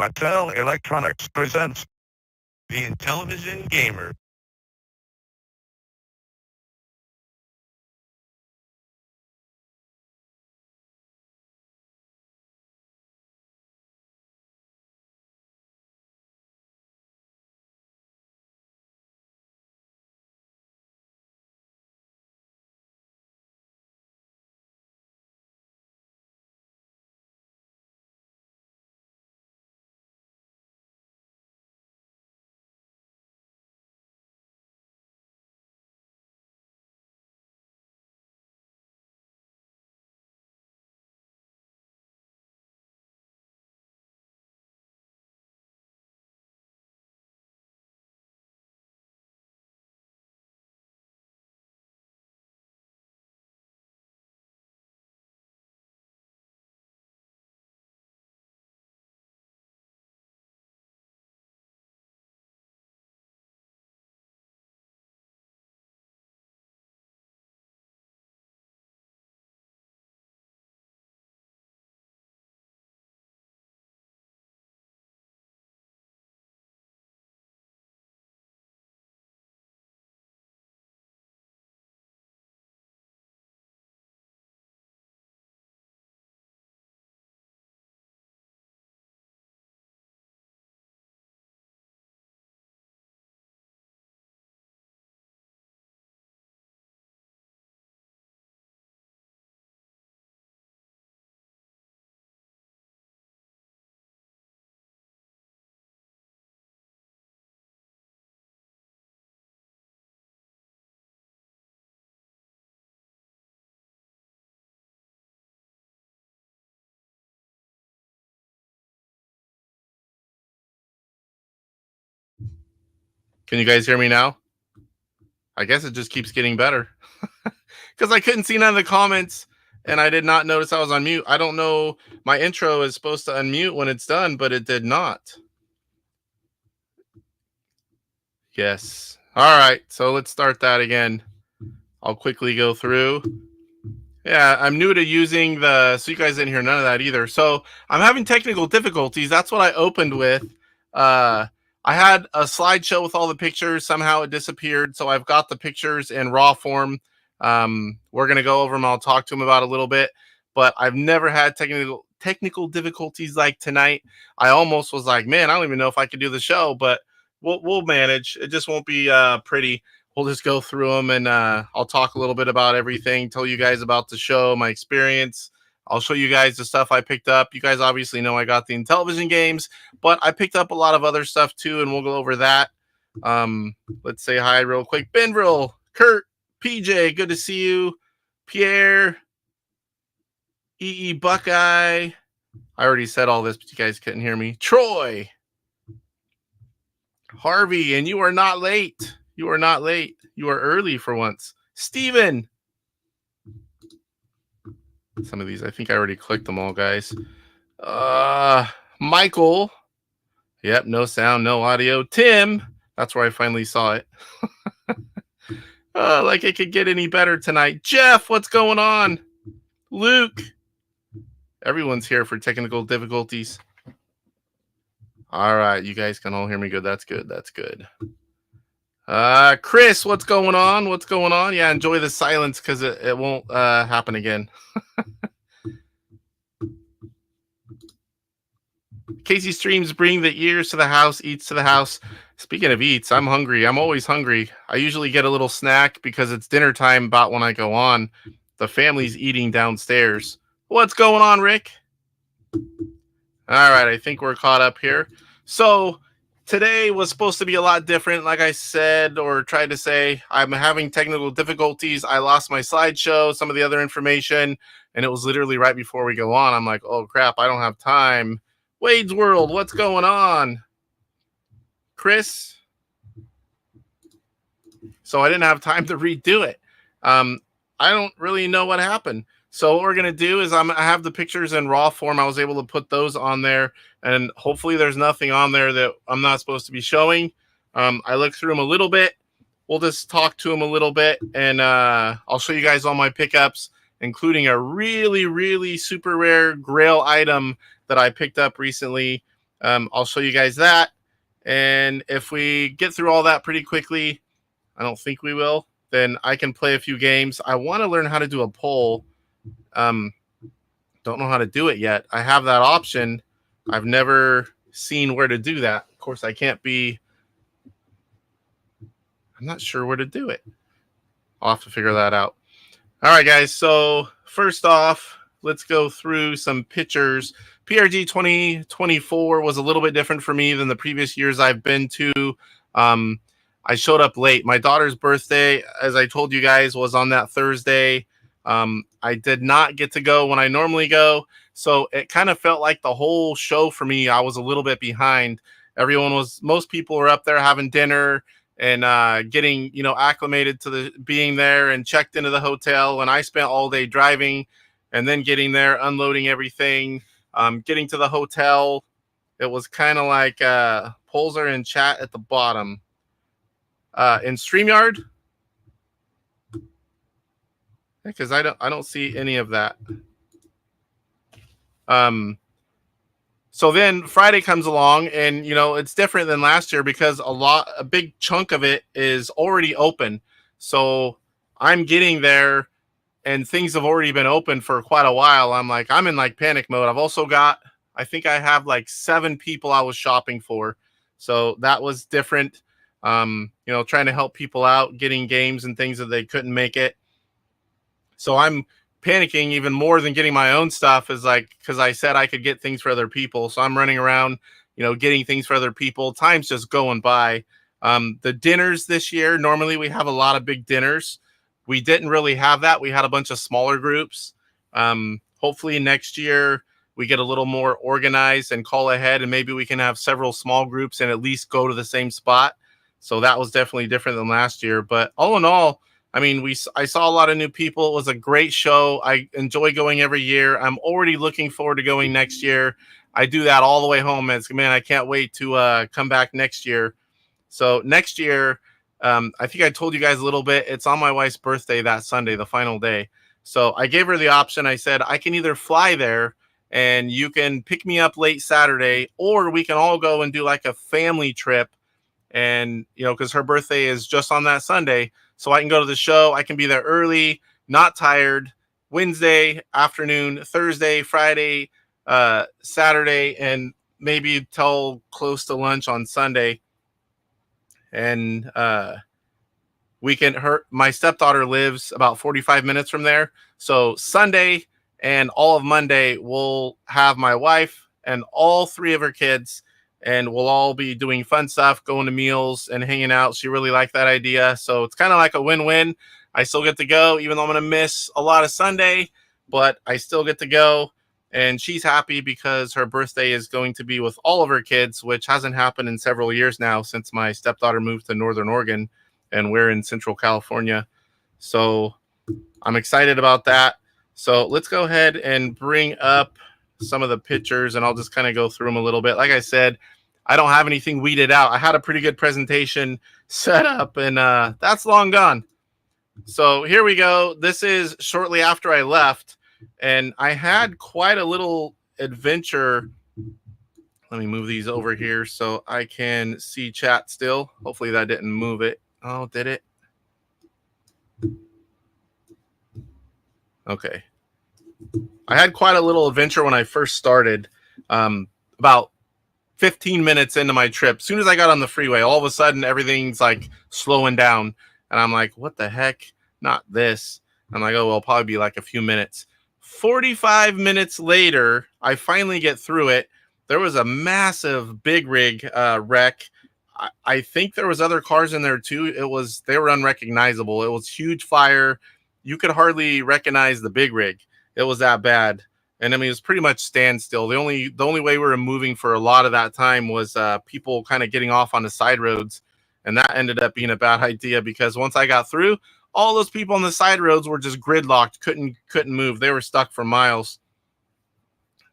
Mattel Electronics presents the Intellivision Gamer. Can you guys hear me now? I guess it just keeps getting better because I couldn't see none of the comments and I did not notice I was on mute. I don't know. My intro is supposed to unmute when it's done, but it did not. Yes. All right. So let's start that again. I'll quickly go through. Yeah, I'm new to using so you guys didn't hear none of that either. So I'm having technical difficulties. That's what I opened with. I had a slideshow with all the pictures. Somehow it disappeared. So I've got the pictures in raw form. We're going to go over them. I'll talk to them about a little bit, but I've never had technical difficulties like tonight. I almost was like, man, I don't even know if I could do the show, but we'll manage. It just won't be pretty. We'll just go through them and I'll talk a little bit about everything, tell you guys about the show, my experience. I'll show you guys the stuff I picked up. You guys obviously know I got the Intellivision games, but I picked up a lot of other stuff too, and we'll go over that. Let's say hi real quick. Benville, Kurt, PJ, good to see you. Pierre, EE Buckeye. I already said all this, but you guys couldn't hear me. Troy, Harvey, and you are not late. You are not late. You are early for once. Steven. Some of these, I think I already clicked them all, guys. Michael. Yep, no sound, no audio. Tim. That's where I finally saw it. Like it could get any better tonight. Jeff, what's going on? Luke. Everyone's here for technical difficulties. All right, you guys can all hear me good. That's good. That's good. Chris, what's going on? What's going on? Yeah, enjoy the silence because it won't happen again. Casey streams bring the ears to the house, eats to the house. Speaking of eats, I'm hungry. I'm always hungry. I usually get a little snack because it's dinner time about when I go on. The family's eating downstairs. What's going on, Rick? All right, I think we're caught up here. So today was supposed to be a lot different. Like I said, or tried to say, I'm having technical difficulties. I lost my slideshow, some of the other information, and it was literally right before we go on. I'm like, oh crap, I don't have time. Wade's World, what's going on? Chris? So I didn't have time to redo it. I don't really know what happened. So what we're going to do is I have the pictures in raw form. I was able to put those on there, and hopefully there's nothing on there that I'm not supposed to be showing. I looked through them a little bit. We'll just talk to them a little bit, and I'll show you guys all my pickups, including a really, really super rare grail item that I picked up recently. I'll show you guys that. And if we get through all that pretty quickly, I don't think we will, then I can play a few games. I want to learn how to do a poll. Don't know how to do it yet. I have that option. I've never seen where to do that. Of course, I'm not sure where to do it. I'll have to figure that out. All right, guys. So first off, let's go through some pictures. PRGE 2024 was a little bit different for me than the previous years I've been to. I showed up late. My daughter's birthday, as I told you guys, was on that Thursday. I did not get to go when I normally go. So it kind of felt like the whole show for me, I was a little bit behind. Most people were up there having dinner and getting, acclimated to being there and checked into the hotel. And I spent all day driving and then getting there, unloading everything, getting to the hotel. It was kind of like polls are in chat at the bottom. In StreamYard, because I don't see any of that. So then Friday comes along, and it's different than last year because a big chunk of it is already open. So I'm getting there, and things have already been open for quite a while. I'm in like panic mode. I think I have like 7 people I was shopping for, so that was different. Trying to help people out, getting games and things that they couldn't make it. So I'm panicking even more than getting my own stuff, is like, because I said I could get things for other people. So I'm running around, getting things for other people. Time's just going by. The dinners this year, normally we have a lot of big dinners. We didn't really have that. We had a bunch of smaller groups. Hopefully next year we get a little more organized and call ahead, and maybe we can have several small groups and at least go to the same spot. So that was definitely different than last year. But all in all, I saw a lot of new people. It was a great show. I enjoy going every year. I'm already looking forward to going next year. I do that all the way home. I can't wait to come back next year. So next year, I think I told you guys a little bit. It's on my wife's birthday that Sunday, the final day. So I gave her the option. I said, I can either fly there and you can pick me up late Saturday, or we can all go and do like a family trip. And, because her birthday is just on that Sunday. So I can go to the show. I can be there early, not tired, Wednesday afternoon, Thursday, Friday, Saturday, and maybe till close to lunch on Sunday. And my stepdaughter lives about 45 minutes from there. So Sunday and all of Monday, we'll have my wife and all 3 of her kids, and we'll all be doing fun stuff, going to meals and hanging out. She really liked that idea. So it's kind of like a win-win. I still get to go, even though I'm going to miss a lot of Sunday, but I still get to go. And she's happy because her birthday is going to be with all of her kids, which hasn't happened in several years now since my stepdaughter moved to Northern Oregon, and we're in Central California. So I'm excited about that. So let's go ahead and bring up some of the pictures, and I'll just kind of go through them a little bit. Like I said, I don't have anything weeded out. I had a pretty good presentation set up, and that's long gone. So here we go. This is shortly after I left, and I had quite a little adventure. Let me move these over here so I can see chat still. Hopefully that didn't move it. Oh, did it? Okay. I had quite a little adventure when I first started, about 15 minutes into my trip. As soon as I got on the freeway, all of a sudden everything's like slowing down. And I'm like, what the heck? Not this. I'm like, oh, well, it'll probably be like a few minutes. 45 minutes later, I finally get through it. There was a massive big rig wreck. I think there was other cars in there too. They were unrecognizable. It was huge fire. You could hardly recognize the big rig. It was that bad. And it was pretty much standstill. The only way we were moving for a lot of that time was people kind of getting off on the side roads. And that ended up being a bad idea, because once I got through, all those people on the side roads were just gridlocked, couldn't move. They were stuck for miles.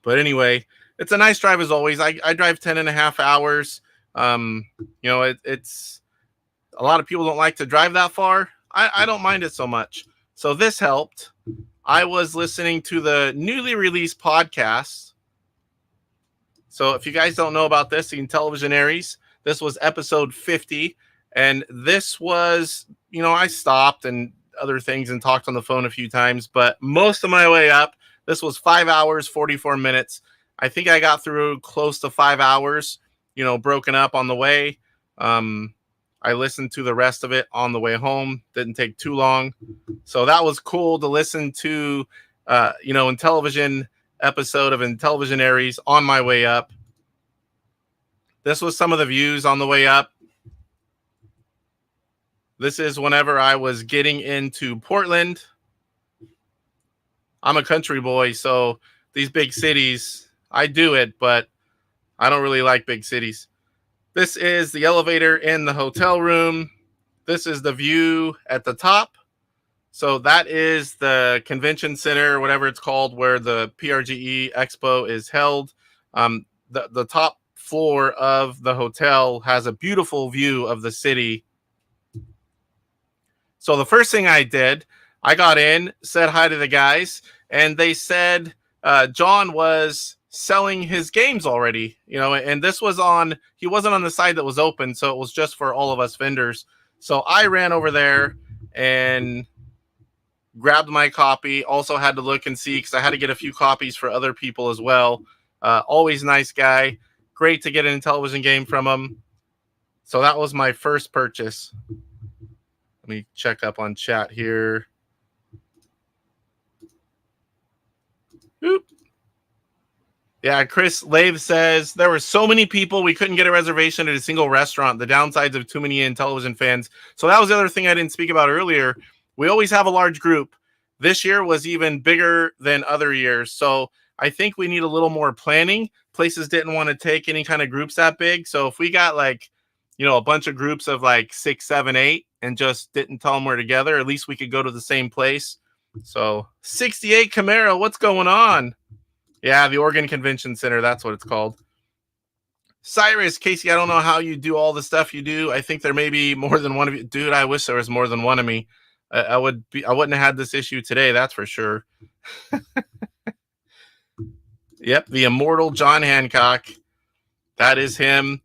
But anyway, it's a nice drive as always. I drive 10.5 hours. It's a lot of people don't like to drive that far. I don't mind it so much. So this helped. I was listening to the newly released podcast. So if you guys don't know about this, the Intellivisionaries, this was episode 50. And this was, I stopped and other things and talked on the phone a few times, but most of my way up, this was 5 hours, 44 minutes. I think I got through close to 5 hours, broken up on the way. I listened to the rest of it on the way home. Didn't take too long. So that was cool to listen to, Intellivision episode of Intellivisionaries on my way up. This was some of the views on the way up. This is whenever I was getting into Portland. I'm a country boy, so these big cities, I do it, but I don't really like big cities. This is the elevator in the hotel room. This is the view at the top. So that is the convention center, whatever it's called, where the PRGE Expo is held. The top floor of the hotel has a beautiful view of the city. So the first thing I did, I got in, said hi to the guys, and they said John was selling his games already, and this was he wasn't on the side that was open, so it was just for all of us vendors. So I ran over there and grabbed my copy. Also had to look and see because I had to get a few copies for other people as well. Always nice guy. Great to get an Intellivision game from him. So that was my first purchase. Let me check up on chat here. Oop. Yeah, Chris Lave says, there were so many people, we couldn't get a reservation at a single restaurant. The downsides of too many Intellivision fans. So that was the other thing I didn't speak about earlier. We always have a large group. This year was even bigger than other years. So I think we need a little more planning. Places didn't want to take any kind of groups that big. So if we got a bunch of groups of 6, 7, 8 and just didn't tell them we're together, at least we could go to the same place. So 68 Camaro, what's going on? Yeah, the Oregon Convention Center. That's what it's called. Cyrus, Casey, I don't know how you do all the stuff you do. I think there may be more than one of you. Dude, I wish there was more than one of me. I wouldn't have had this issue today, that's for sure. Yep, the immortal John Hancock. That is him.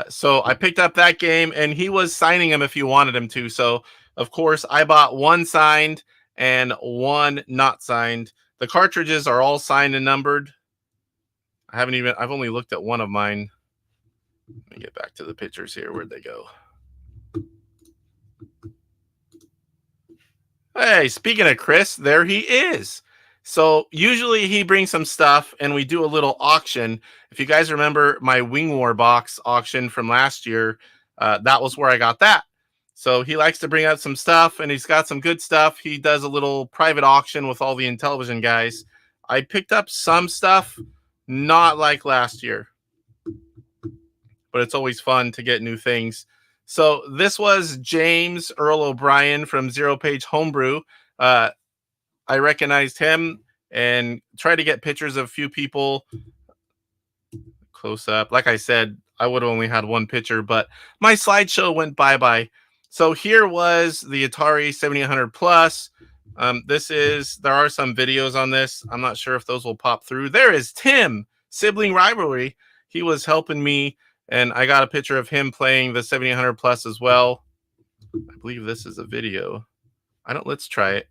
So I picked up that game, and he was signing them if you wanted him to. So, of course, I bought one signed and one not signed. The cartridges are all signed and numbered. I've only looked at one of mine. Let me get back to the pictures here. Where'd they go? Hey, speaking of Chris, there he is. So usually he brings some stuff and we do a little auction. If you guys remember my Wing War box auction from last year, that was where I got that. So he likes to bring out some stuff and he's got some good stuff. He does a little private auction with all the Intellivision guys. I picked up some stuff, not like last year, but it's always fun to get new things. So this was James Earl O'Brien from Zero Page Homebrew. I recognized him and tried to get pictures of a few people close up. Like I said, I would have only had one picture, but my slideshow went bye-bye. So here was the Atari 7800 Plus. There are some videos on this. I'm not sure if those will pop through. There is Tim, Sibling Rivalry. He was helping me, and I got a picture of him playing the 7800 Plus as well. I believe this is a video. Let's try it.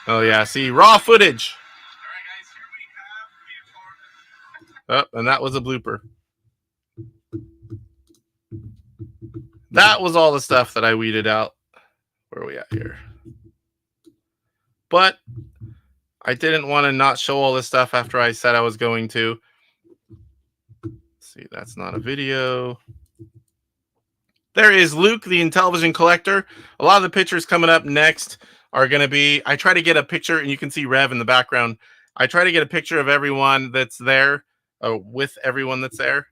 Oh, yeah. See, raw footage. Oh, and that was a blooper. That was all the stuff that I weeded out. Where are we at here? But I didn't want to not show all this stuff after I said I was going to. Let's see, that's not a video. There is Luke, the Intellivision collector. A lot of the pictures coming up next are going to be, I try to get a picture, and you can see Rev in the background. I try to get a picture of everyone that's there, with everyone that's there.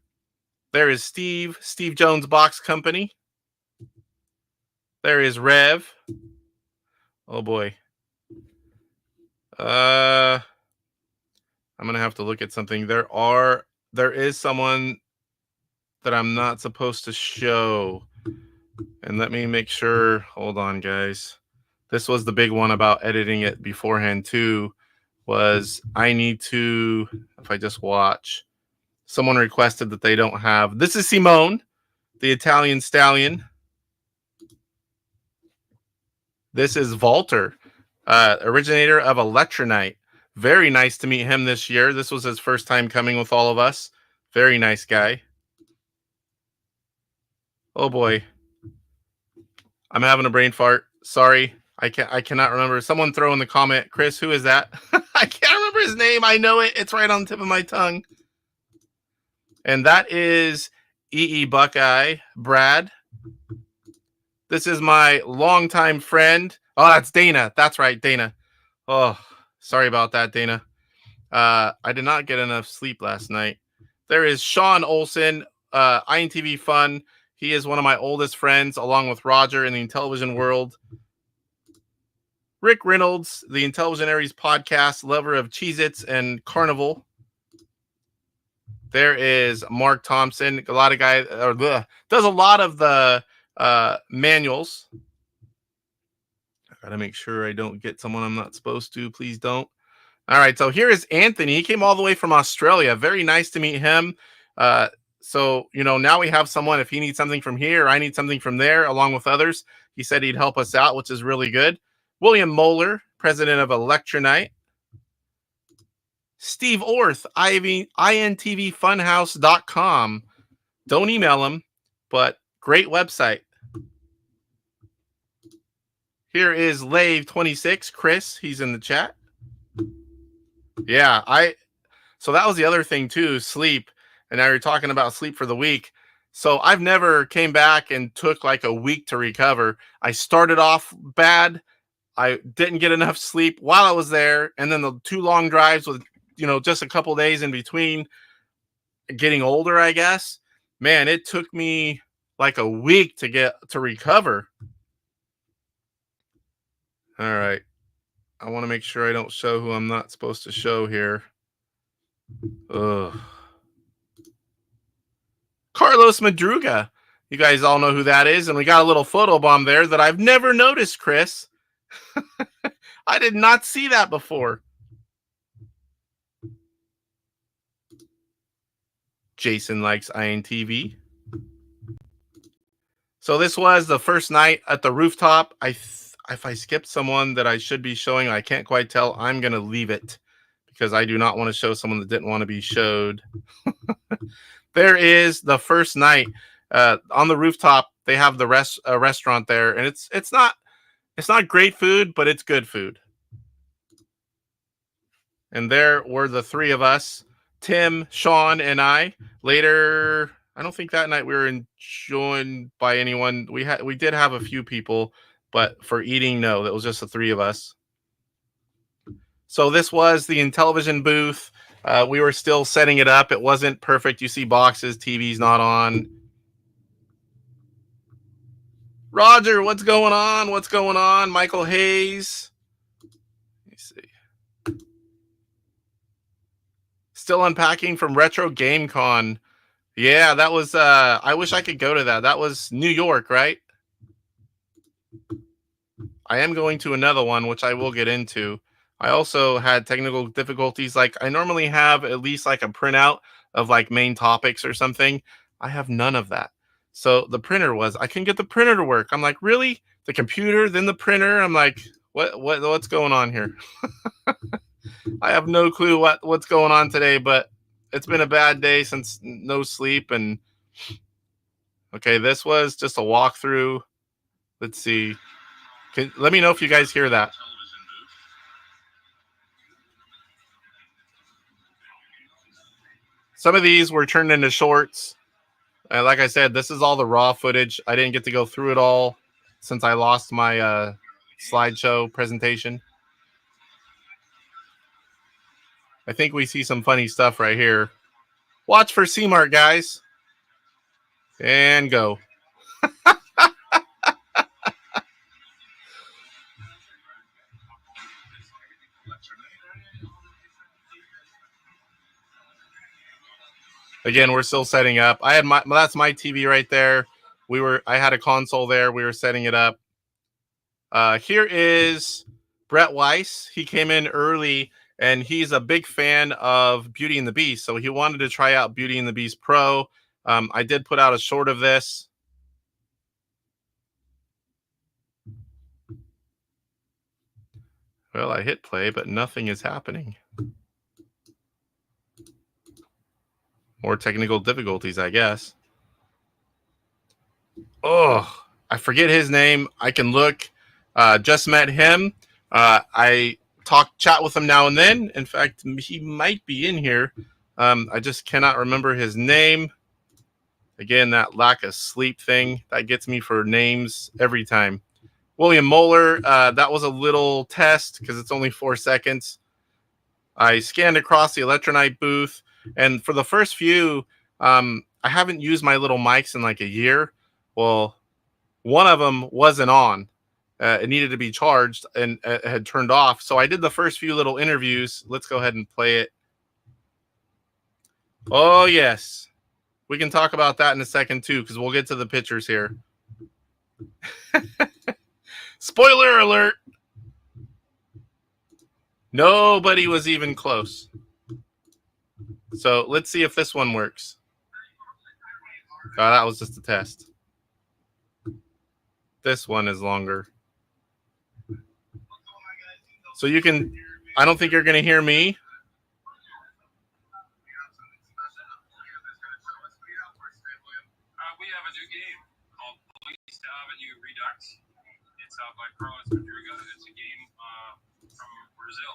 There is Steve Jones Box Company. There is Rev. Oh boy. I'm going to have to look at something. There is someone that I'm not supposed to show. And let me make sure. Hold on, guys. This was the big one about editing it beforehand too. was I need to, if I just watch, someone requested that they don't have. This is Simone, the Italian stallion. This is Walter, originator of Electronite. Very nice to meet him this year. This was his first time coming with all of us. Very nice guy. Oh boy. I'm having a brain fart. Sorry. I cannot remember. Someone throw in the comment, Chris, who is that? I can't remember his name. I know it. It's right on the tip of my tongue. And that is EE Buckeye, Brad. This is my longtime friend. Oh, that's Dana. That's right, Dana. Oh, sorry about that, Dana. I did not get enough sleep last night. There is Sean Olson, INTV Fun. He is one of my oldest friends, along with Roger in the Intellivision world. Rick Reynolds, the Intellivisionaries podcast, lover of Cheez-Its and Carnival. There is Mark Thompson, a lot of guys, does a lot of the manuals. I gotta make sure I don't get someone I'm not supposed to. Please don't. All right, so here is Anthony. He came all the way from Australia. Very nice to meet him. So, now we have someone, if he needs something from here, I need something from there, along with others. He said he'd help us out, which is really good. William Moeller, president of Electronite. Steve Orth, intvfunhouse.com. Don't email him, but great website. Here is Lave26, Chris. He's in the chat. Yeah, so that was the other thing too, sleep. And now you're talking about sleep for the week. So I've never came back and took like a week to recover. I started off bad. I didn't get enough sleep while I was there. And then the 2 long drives with, just a couple days in between. Getting older, I guess. Man, it took me like a week to recover. All right. I want to make sure I don't show who I'm not supposed to show here. Ugh. Carlos Madruga. You guys all know who that is. And we got a little photo bomb there that I've never noticed, Chris. I did not see that before. Jason likes INTV. So this was the first night at the rooftop. If I skipped someone that I should be showing, I can't quite tell. I'm going to leave it because I do not want to show someone that didn't want to be showed. There is the first night on the rooftop. They have the restaurant there, and it's not great food, but it's good food. And there were the 3 of us, Tim, Sean, and I. Later, I don't think that night we were joined by anyone. We did have a few people, but for eating, no, that was just the 3 of us. So this was the Intellivision booth. We were still setting it up. It wasn't perfect. You see boxes, TV's not on. Roger, what's going on? What's going on? Michael Hayes. Let me see. Still unpacking from Retro Game Con. Yeah, that was, I wish I could go to that. That was New York, right? I am going to another one, which I will get into. I also had technical difficulties. Like, I normally have at least like a printout of like main topics or something. I have none of that. So the printer I couldn't get the printer to work. I'm like, really? The computer, then the printer? I'm like, what's going on here? I have no clue what's going on today, but it's been a bad day since no sleep. And okay, this was just a walkthrough. Let's see. Let me know if you guys hear that. Some of these were turned into shorts. Like I said, this is all the raw footage. I didn't get to go through it all since I lost my slideshow presentation. I think we see some funny stuff right here. Watch for C-Mart, guys. And go. Again, we're still setting up. That's my TV right there. I had a console there. We were setting it up. Here is Brett Weiss. He came in early and he's a big fan of Beauty and the Beast, so he wanted to try out Beauty and the Beast Pro. I did put out a short of this. Well, I hit play, but nothing is happening. More technical difficulties, I guess. Oh, I forget his name. I can look. Just met him. I chat with him now and then. In fact, he might be in here. I just cannot remember his name. Again, that lack of sleep thing, that gets me for names every time. William Moeller, that was a little test because it's only 4 seconds. I scanned across the Electronite booth, and for the first few, I haven't used my little mics in like a year. Well, one of them wasn't on. It needed to be charged and it had turned off. So I did the first few little interviews. Let's go ahead and play it. Oh, yes. We can talk about that in a second, too, because we'll get to the pictures here. Spoiler alert. Nobody was even close. So let's see if this one works. Oh, that was just a test. This one is longer. So you can, I don't think you're going to hear me. We have a new game called Police Avenue Redux. It's by Carlos Madruga. It's a game from Brazil.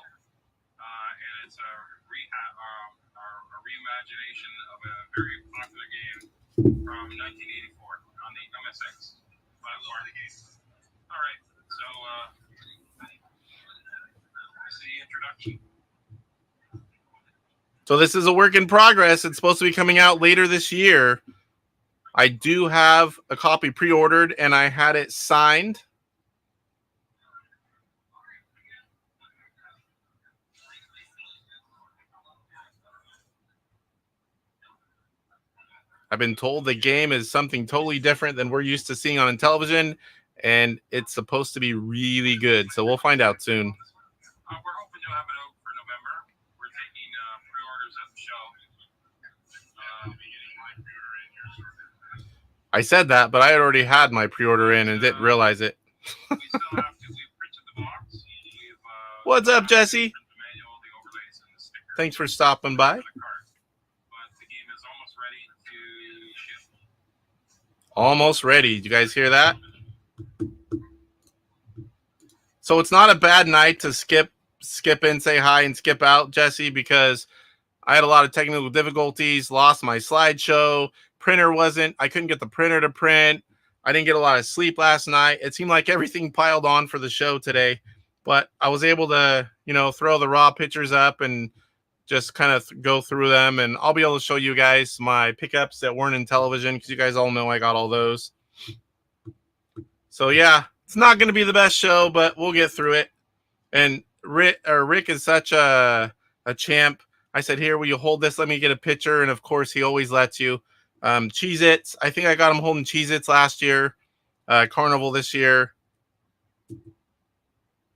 And it's a reimagination of a very popular game from 1984 on the MSX platform. All right, so this is the introduction. So this is a work in progress. It's supposed to be coming out later this year. I do have a copy pre-ordered, and I had it signed. I've been told the game is something totally different than we're used to seeing on Intellivision, and it's supposed to be really good. So we'll find out soon. We're hoping to have it out for November. We're taking pre-orders at the show. I said that, but I had already had my pre-order in and didn't realize it. We still have to. We've printed the box. What's up, Jesse? Thanks for stopping by. But the game is almost ready to ship. Almost ready. Did you guys hear that? So it's not a bad night to skip in, say hi, and skip out, Jesse, because I had a lot of technical difficulties, lost my slideshow, printer I couldn't get the printer to print. I didn't get a lot of sleep last night. It seemed like everything piled on for the show today, but I was able to, throw the raw pictures up and just kind of go through them, and I'll be able to show you guys my pickups that weren't in Intellivision because you guys all know I got all those. So yeah, it's not going to be the best show, but we'll get through it. And Rick is such a champ. I said, here, will you hold this? Let me get a picture. And of course, he always lets you. Cheez-Its. I think I got him holding Cheez-Its last year. Carnival this year.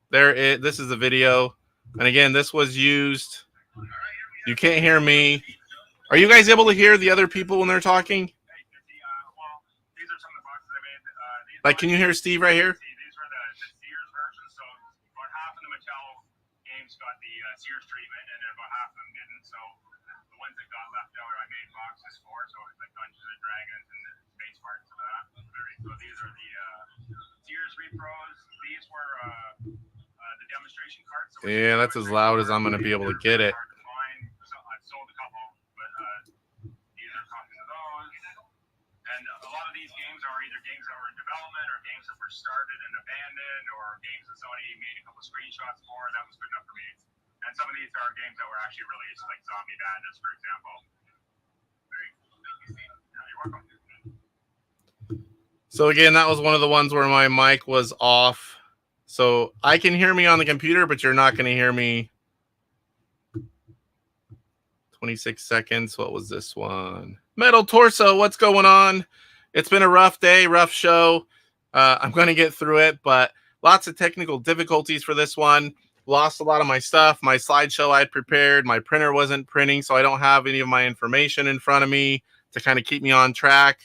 This is the video. And again, this was used. You can't hear me. Are you guys able to hear the other people when they're talking? Like, can you hear Steve right here? These were the Sears versions, so about half of the Mattel games got the Sears treatment, and then about half of them didn't. So the ones that got left out, I made boxes for. So it's like Dungeons and Dragons and the space parts of that. So these are the Sears repros. These were the demonstration cards. So yeah, that's as loud as I'm going to be able to get it. I've sold a couple, but these are copies of those. And a lot of these games are either games that were in development or games that were started and abandoned or games that somebody made a couple screenshots for. That was good enough for me. And some of these are games that were actually released, like Zombie Madness, for example. Very cool. Yeah, you're welcome. So again, that was one of the ones where my mic was off. So I can hear me on the computer, but you're not going to hear me. 26 seconds. What was this one? Metal Torso, what's going on? It's been a rough day, rough show. I'm going to get through it, but lots of technical difficulties for this one. lost a lot of my stuff. My slideshow I had prepared, my printer wasn't printing, so I don't have any of my information in front of me to kind of keep me on track.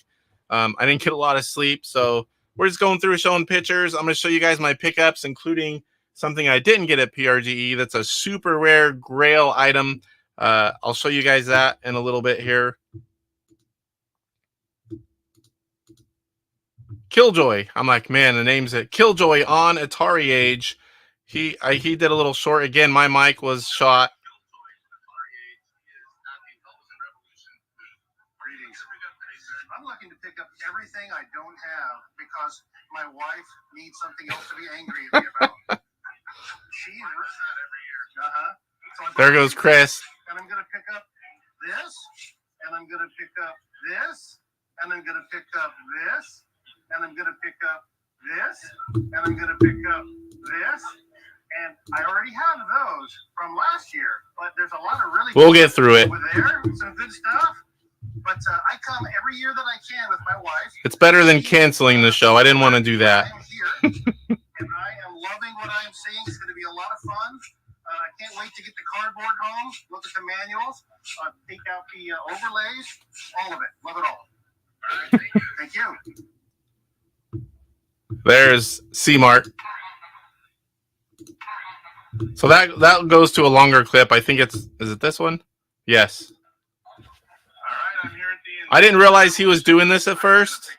I didn't get a lot of sleep, so we're just going through showing pictures. I'm going to show you guys my pickups, including something I didn't get at PRGE. That's a super rare grail item. I'll show you guys that in a little bit here. Killjoy. I'm like, man, the name's it. Killjoy on Atari Age. He did a little short. Again, my mic was shot. I'm looking to pick up everything I don't have because my wife needs something else to be angry at me about. She's every year. So there goes Chris. And I'm going to pick up this, and I'm going to pick up this, and I'm going to pick up this, and I'm going to pick up this, and I'm going to pick up this. And I already have those from last year, but there's a lot of really we'll get through it. Over there, some good stuff. But I come every year that I can with my wife. It's better than canceling the show. I didn't want to do that. I'm here, and I am loving what I'm seeing. It's going to be a lot of fun. I can't wait to get the cardboard home, look at the manuals, take out the overlays, all of it. Love it all. All right, thank you. There's C-Mart. So that goes to a longer clip. I think is it this one? Yes. All right, I'm here at the I didn't realize he was doing this at first.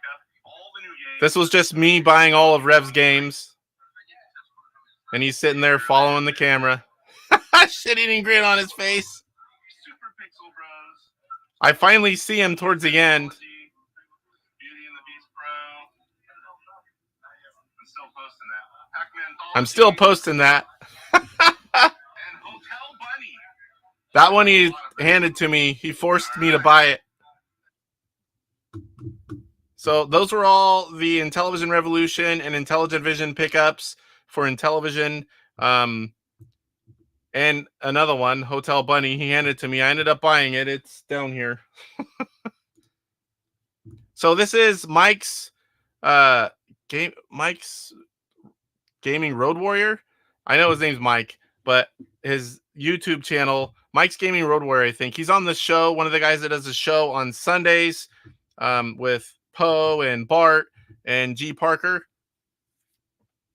This was just me buying all of Rev's games. And he's sitting there following the camera. Shit-eating grin on his face. Super Pixel Bros. I finally see him towards the end. Beauty and the Beast Pro. I'm still posting that. Pac-Man I'm still posting that. and Hotel Bunny. That one he handed to me. He forced me to buy it. So those were all the Intellivision Revolution and Intellivision pickups for Intellivision. And another one, Hotel Bunny, he handed it to me. I ended up buying it. It's down here. So this is Mike's Gaming Road Warrior. I know his name's Mike, but his YouTube channel, Mike's Gaming Road Warrior, I think. He's on the show, one of the guys that does the show on Sundays with Poe and Bart and G. Parker.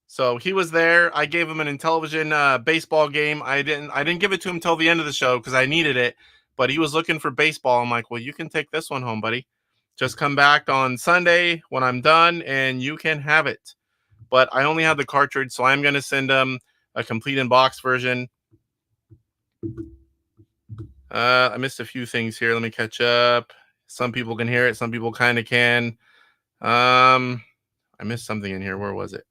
So he was there. I gave him an Intellivision baseball game. I didn't give it to him till the end of the show because I needed it. But he was looking for baseball. I'm like, well, you can take this one home, buddy. Just come back on Sunday when I'm done, and you can have it. But I only have the cartridge, so I'm going to send him a complete in-box version. I missed a few things here. Let me catch up. Some people can hear it. Some people kind of can. I missed something in here. Where was it?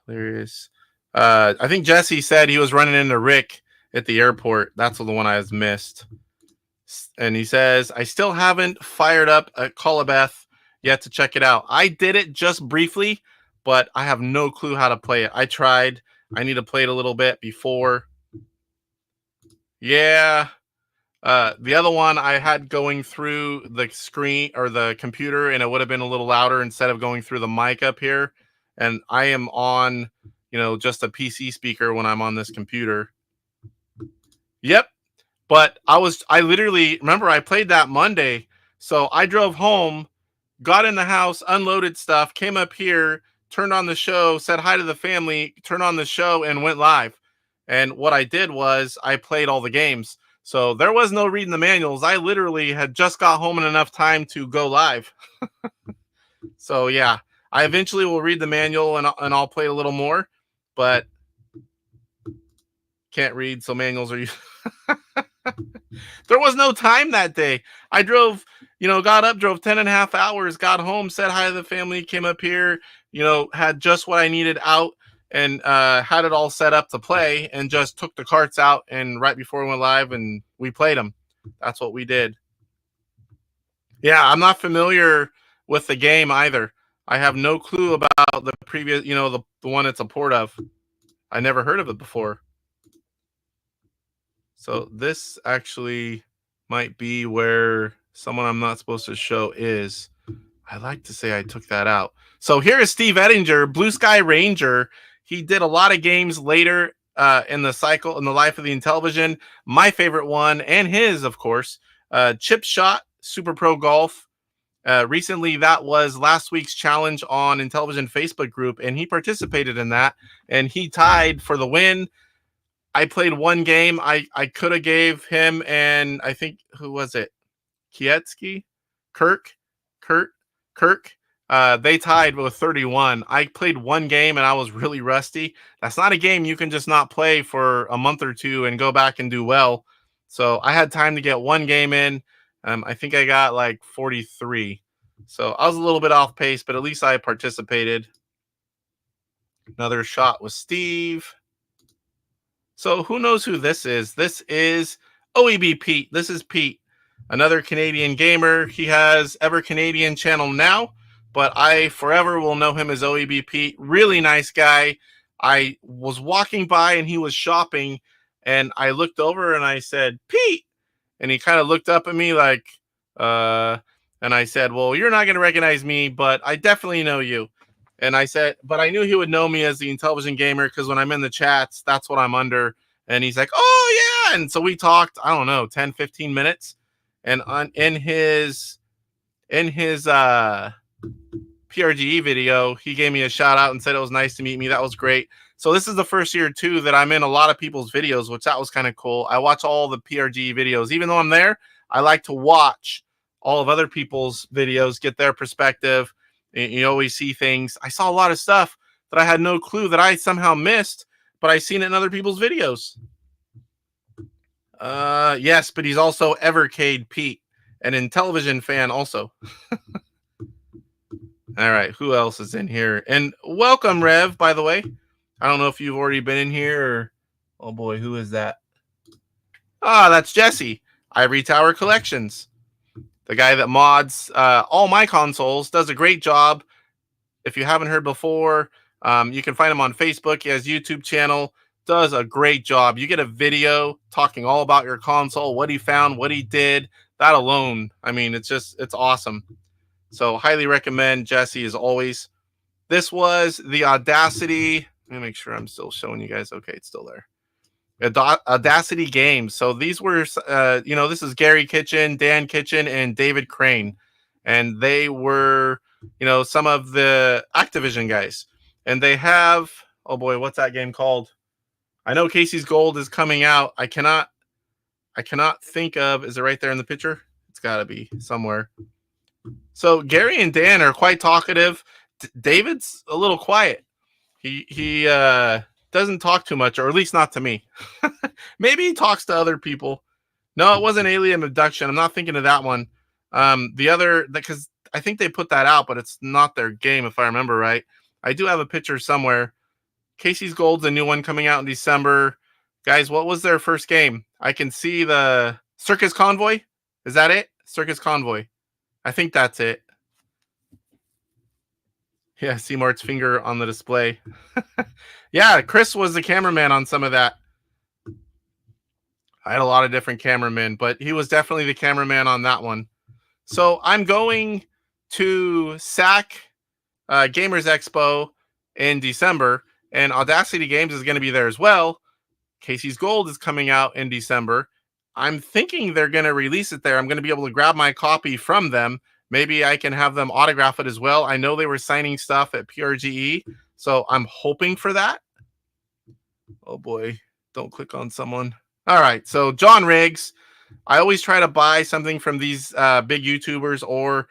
Hilarious. I think Jesse said he was running into Rick at the airport. That's the one I was missed. And he says, I still haven't fired up a Colabeth yet to check it out. I did it just briefly, but I have no clue how to play it. I tried. I need to play it a little bit before. Yeah. The other one I had going through the screen or the computer, and it would have been a little louder instead of going through the mic up here. And I am on, just a PC speaker when I'm on this computer. Yep. But I literally, remember I played that Monday. So I drove home, got in the house, unloaded stuff, came up here, turned on the show, said hi to the family, turned on the show, and went live. And what I did was I played all the games. So there was no reading the manuals. I literally had just got home in enough time to go live. So yeah, I eventually will read the manual and I'll play a little more, but can't read, so manuals are There was no time that day. I drove, got up, drove 10.5 hours, got home, said hi to the family, came up here, had just what I needed out, and had it all set up to play, and just took the carts out, and right before we went live, and we played them. That's what we did. Yeah, I'm not familiar with the game either. I have no clue about the previous, the one it's a port of. I never heard of it before. So this actually might be where someone I'm not supposed to show is. I like to say I took that out. So here is Steve Ettinger, Blue Sky Ranger. He did a lot of games later in the cycle, in the life of the Intellivision. My favorite one, and his, of course, Chip Shot Super Pro Golf. Recently, that was last week's challenge on Intellivision Facebook group, and he participated in that, and he tied for the win. I played one game. I could have gave him, and I think, who was it? Kietsky? Kirk? They tied with 31. I played one game and I was really rusty. That's not a game you can just not play for a month or two and go back and do well. So I had time to get one game in. I think I got like 43. So I was a little bit off pace, but at least I participated. Another shot with Steve. So who knows who this is? This is OEB Pete. This is Pete, another Canadian gamer. He has Ever Canadian channel now, but I forever will know him as OEB Pete. Really nice guy. I was walking by and he was shopping, and I looked over and I said, Pete. And he kind of looked up at me like, and I said, well, you're not going to recognize me, but I definitely know you. And I said, but I knew he would know me as the Intellivision gamer because when I'm in the chats, that's what I'm under. And he's like, oh, yeah. And so we talked, I don't know, 10, 15 minutes. And in his PRGE video, he gave me a shout out and said it was nice to meet me. That was great. So this is the first year, too, that I'm in a lot of people's videos, which that was kind of cool. I watch all the PRGE videos. Even though I'm there, I like to watch all of other people's videos, get their perspective. You always see things. I saw a lot of stuff that I had no clue that I somehow missed, but I seen it in other people's videos. Yes, but he's also Evercade Pete, an Intellivision fan also. All right, who else is in here? And welcome, Rev, by the way. I don't know if you've already been in here or... Oh, boy, who is that? Ah, that's Jesse, Ivory Tower Collections. The guy that mods all my consoles, does a great job. If you haven't heard before, you can find him on Facebook. He has a YouTube channel, does a great job. You get a video talking all about your console, what he found, what he did. That alone, I mean, it's awesome. So highly recommend Jesse as always. This was the Audacity. Let me make sure I'm still showing you guys. Okay, it's still there. Audacity Games. So these were, this is Gary Kitchen, Dan Kitchen, and David Crane. And they were, some of the Activision guys. And they have, oh boy, what's that game called? I know Casey's Gold is coming out. I cannot think of, is it right there in the picture? It's got to be somewhere. So Gary and Dan are quite talkative. David's a little quiet. He doesn't talk too much, or at least not to me. Maybe he talks to other people. No, it wasn't Alien Abduction. I'm not thinking of that one. The other, because I think they put that out, but it's not their game, if I remember right. I do have a picture somewhere. Casey's Gold's a new one coming out in December. Guys, what was their first game? I can see the Circus Convoy. Is that it? Circus Convoy. I think that's it. Yeah, see Mart's finger on the display. Yeah, Chris was the cameraman on some of that. I had a lot of different cameramen, but he was definitely the cameraman on that one. So I'm going to SAC Gamers Expo in December, and Audacity Games is going to be there as well. Casey's Gold is coming out in December. I'm thinking they're going to release it there. I'm going to be able to grab my copy from them. Maybe I can have them autograph it as well. I know they were signing stuff at PRGE, so I'm hoping for that. Oh boy, don't click on someone. All right, so John Riggs. I always try to buy something from these big YouTubers or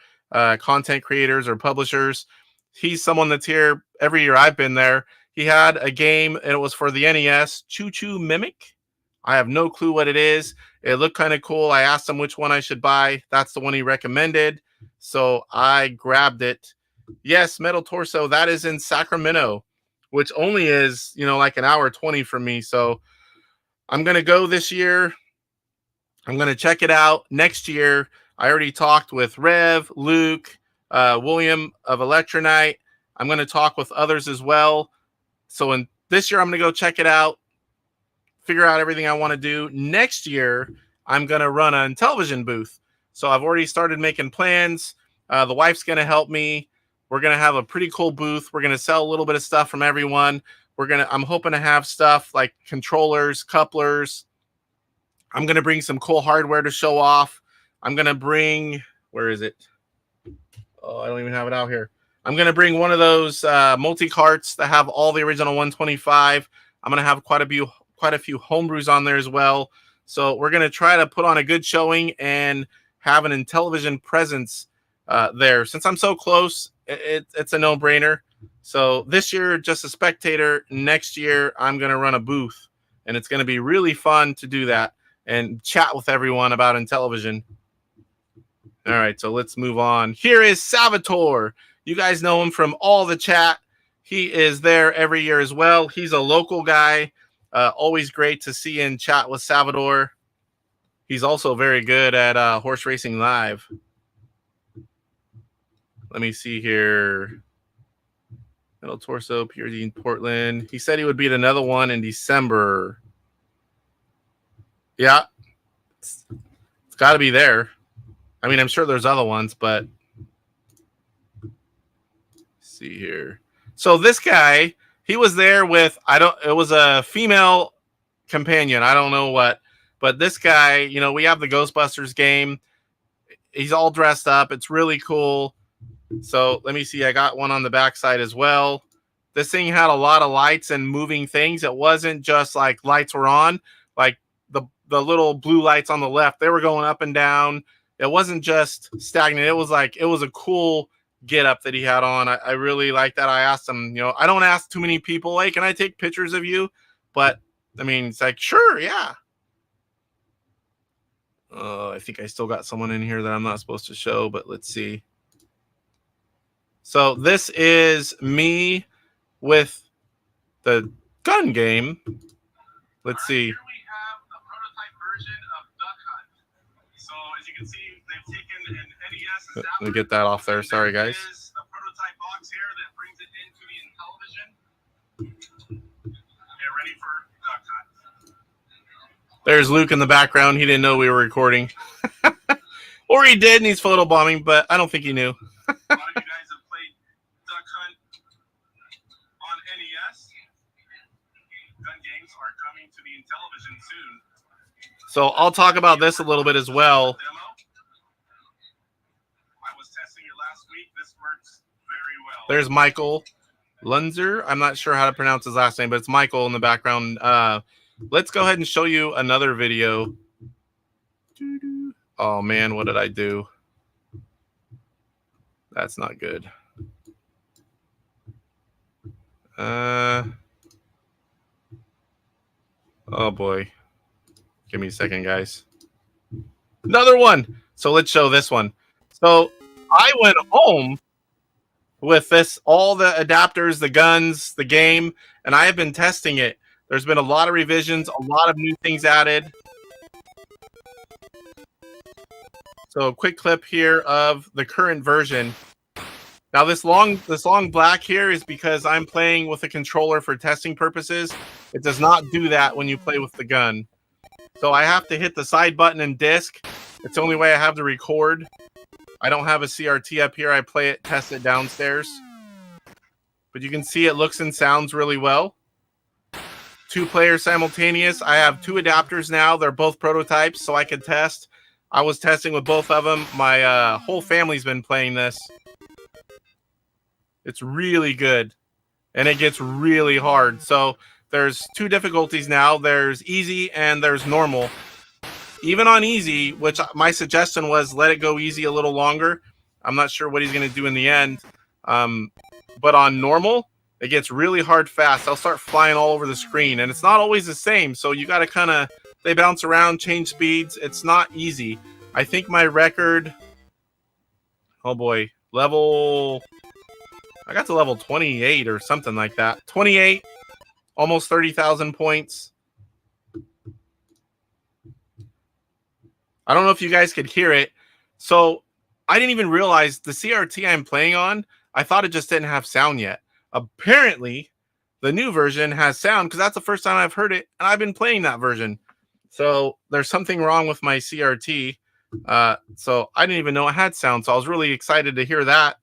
content creators or publishers. He's someone that's here every year I've been there. He had a game, and it was for the NES, Choo Choo Mimic. I have no clue what it is. It looked kind of cool. I asked him which one I should buy. That's the one he recommended. So I grabbed it. Yes, Metal Torso, that is in Sacramento, which only is, like an hour 20 from me. So I'm going to go this year. I'm going to check it out next year. I already talked with Rev, Luke, William of Electronite. I'm going to talk with others as well. So in this year, I'm going to go check it out, figure out everything I want to do. Next year, I'm going to run a Intellivision booth. So I've already started making plans. The wife's going to help me. We're going to have a pretty cool booth. We're going to sell a little bit of stuff from everyone. I'm hoping to have stuff like controllers, couplers. I'm gonna bring some cool hardware to show off. I'm gonna bring, where is it? Oh, I don't even have it out here. I'm gonna bring one of those multi-carts that have all the original 125. I'm gonna have quite a few homebrews on there as well. So we're gonna try to put on a good showing and have an Intellivision presence there. Since I'm so close, it's a no-brainer. So this year, just a spectator. Next year, I'm gonna run a booth, and it's gonna be really fun to do that and chat with everyone about Intellivision. All right, so let's move on. Here is Salvatore. You guys know him from all the chat. He is there every year as well. He's a local guy. Always great to see and chat with Salvatore. He's also very good at Horse Racing Live. Let me see here. Metal Torso, PRGE in Portland. He said he would be at another one in December. Yeah, it's got to be there. I mean, I'm sure there's other ones, but let's see here. So this guy, he was there with, it was a female companion. I don't know what, but this guy, you know, we have the Ghostbusters game. He's all dressed up. It's really cool. So let me see. I got one on the backside as well. This thing had a lot of lights and moving things. It wasn't just like lights were on, like the little blue lights on the left. They were going up and down. It wasn't just stagnant. It was a cool get up that he had on. I really like that. I asked him, you know, I don't ask too many people, hey, can I take pictures of you? But I mean, it's like, sure, yeah. I think I still got someone in here that I'm not supposed to show, but let's see. So this is me with the gun game. Let's see. Here we have a prototype version of Duck Hunt. So as you can see, they've taken an NES. Let me get that off there. Sorry, guys. There is a prototype box here that brings it into the Intellivision. Get ready for Duck Hunt. There's Luke in the background. He didn't know we were recording. Or he did, and he's photobombing, but I don't think he knew. A lot of you guys have played Duck Hunt on NES. Gun games are coming to the Intellivision soon. So I'll talk about this a little bit as well. Demo. I was testing it last week. This works very well. There's Michael Lunzer. I'm not sure how to pronounce his last name, but it's Michael in the background. Let's go ahead and show you another video. Oh, man, what did I do? That's not good. Oh, boy. Give me a second, guys. Another one. So let's show this one. So I went home with this, all the adapters, the guns, the game, and I have been testing it. There's been a lot of revisions, a lot of new things added. So a quick clip here of the current version. Now this long black here is because I'm playing with a controller for testing purposes. It does not do that when you play with the gun. So I have to hit the side button and disc. It's the only way I have to record. I don't have a CRT up here. I test it downstairs. But you can see it looks and sounds really well. 2 players simultaneous. I have 2 adapters now. They're both prototypes, so I can test. I was testing with both of them. My whole family's been playing this. It's really good. And it gets really hard. So there's 2 difficulties now. There's easy and there's normal. Even on easy, which my suggestion was let it go easy a little longer. I'm not sure what he's going to do in the end. But on normal, it gets really hard fast. They'll start flying all over the screen. And it's not always the same. So you got to kind of, they bounce around, change speeds. It's not easy. I think my record, oh boy, I got to level 28 or something like that. 28, almost 30,000 points. I don't know if you guys could hear it. So I didn't even realize the CRT I'm playing on, I thought it just didn't have sound yet. Apparently, the new version has sound because that's the first time I've heard it, and I've been playing that version. So there's something wrong with my CRT. So I didn't even know it had sound, so I was really excited to hear that.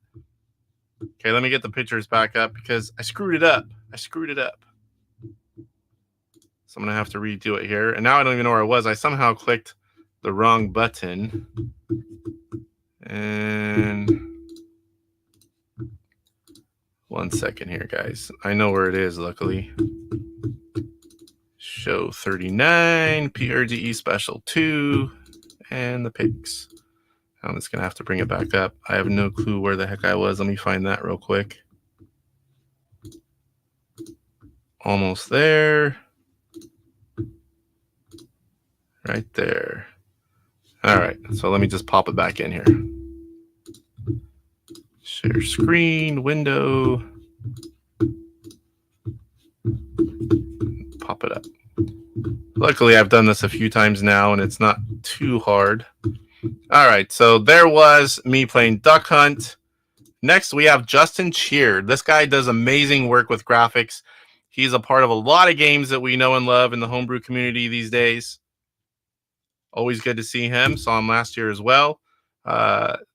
Okay, let me get the pictures back up because I screwed it up. So I'm going to have to redo it here. And now I don't even know where I was. I somehow clicked the wrong button. And 1 second here, guys. I know where it is, luckily. Show 39, PRGE Special 2, and the Pics. I'm just going to have to bring it back up. I have no clue where the heck I was. Let me find that real quick. Almost there. Right there. All right, so let me just pop it back in here. Share screen, window. Pop it up. Luckily, I've done this a few times now, and it's not too hard. All right, so there was me playing Duck Hunt. Next, we have Justin Cheer. This guy does amazing work with graphics. He's a part of a lot of games that we know and love in the homebrew community these days. Always good to see him. Saw him last year as well.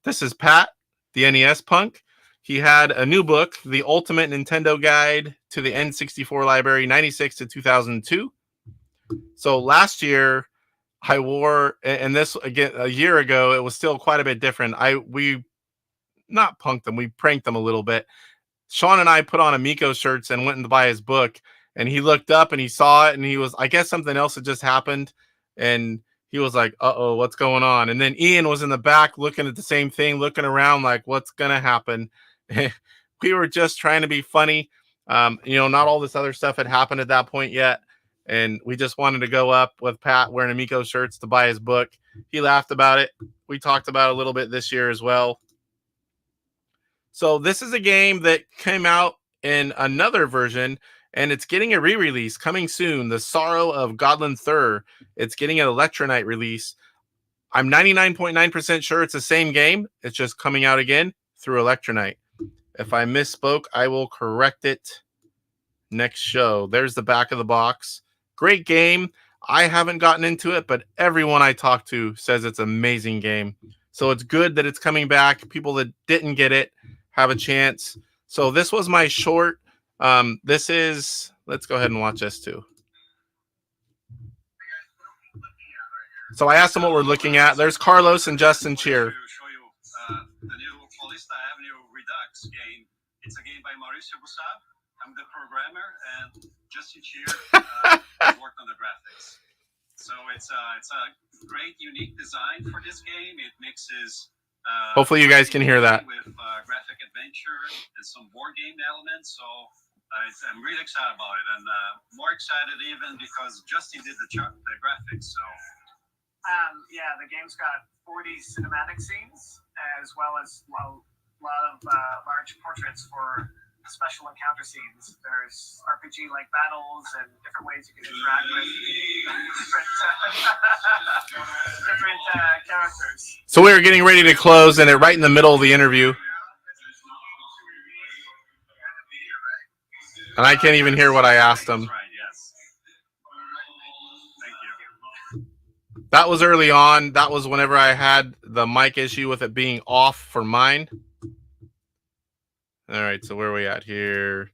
This is Pat, the NES punk. He had a new book, The Ultimate Nintendo Guide to the N64 Library, 96 to 2002. So last year, I wore, and this again a year ago, it was still quite a bit different. We not punked them, we pranked them a little bit. Sean and I put on Amico shirts and went to buy his book, and he looked up and he saw it, and he was, I guess something else had just happened, and he was like, uh-oh, what's going on? And then Ian was in the back looking at the same thing, looking around like, what's going to happen? We were just trying to be funny. Not all this other stuff had happened at that point yet. And we just wanted to go up with Pat wearing Amico shirts to buy his book. He laughed about it. We talked about it a little bit this year as well. So this is a game that came out in another version, and it's getting a re-release coming soon. The Sorrow of Godland Thur. It's getting an Electronite release. I'm 99.9% sure it's the same game. It's just coming out again through Electronite. If I misspoke, I will correct it next show. There's the back of the box. Great game. I haven't gotten into it, but everyone I talk to says it's an amazing game. So it's good that it's coming back. People that didn't get it have a chance. So this was my short. This is, let's go ahead and watch this too. So I asked them what we're looking at. There's Carlos and Justin Cheer. Show you the new Paulista Avenue Redux game. It's a game by Mauricio Busab. I'm the programmer, and Justin Cheer worked on the graphics. So it's a great, unique design for this game. It mixes. Hopefully, you guys can hear that. With graphic adventure and some board game elements. So I'm really excited about it, and more excited even because Justin did the graphics. So. The game's got 40 cinematic scenes, as well as a lot of large portraits for special encounter scenes. There's RPG-like battles and different ways you can interact with different characters. So we were getting ready to close, and right in the middle of the interview. And I can't even hear what I asked him. That was early on. That was whenever I had the mic issue with it being off for mine. All right, so where are we at here?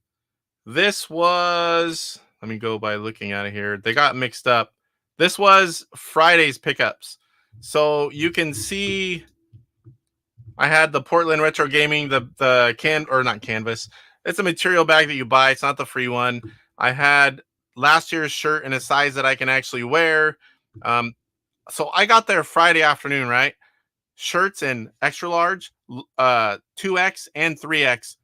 This was, let me go by looking at it here. They got mixed up. This was Friday's pickups. So you can see I had the Portland Retro Gaming, not canvas. It's a material bag that you buy. It's not the free one. I had last year's shirt in a size that I can actually wear. So I got there Friday afternoon, right? Shirts in extra large, 2X and 3X,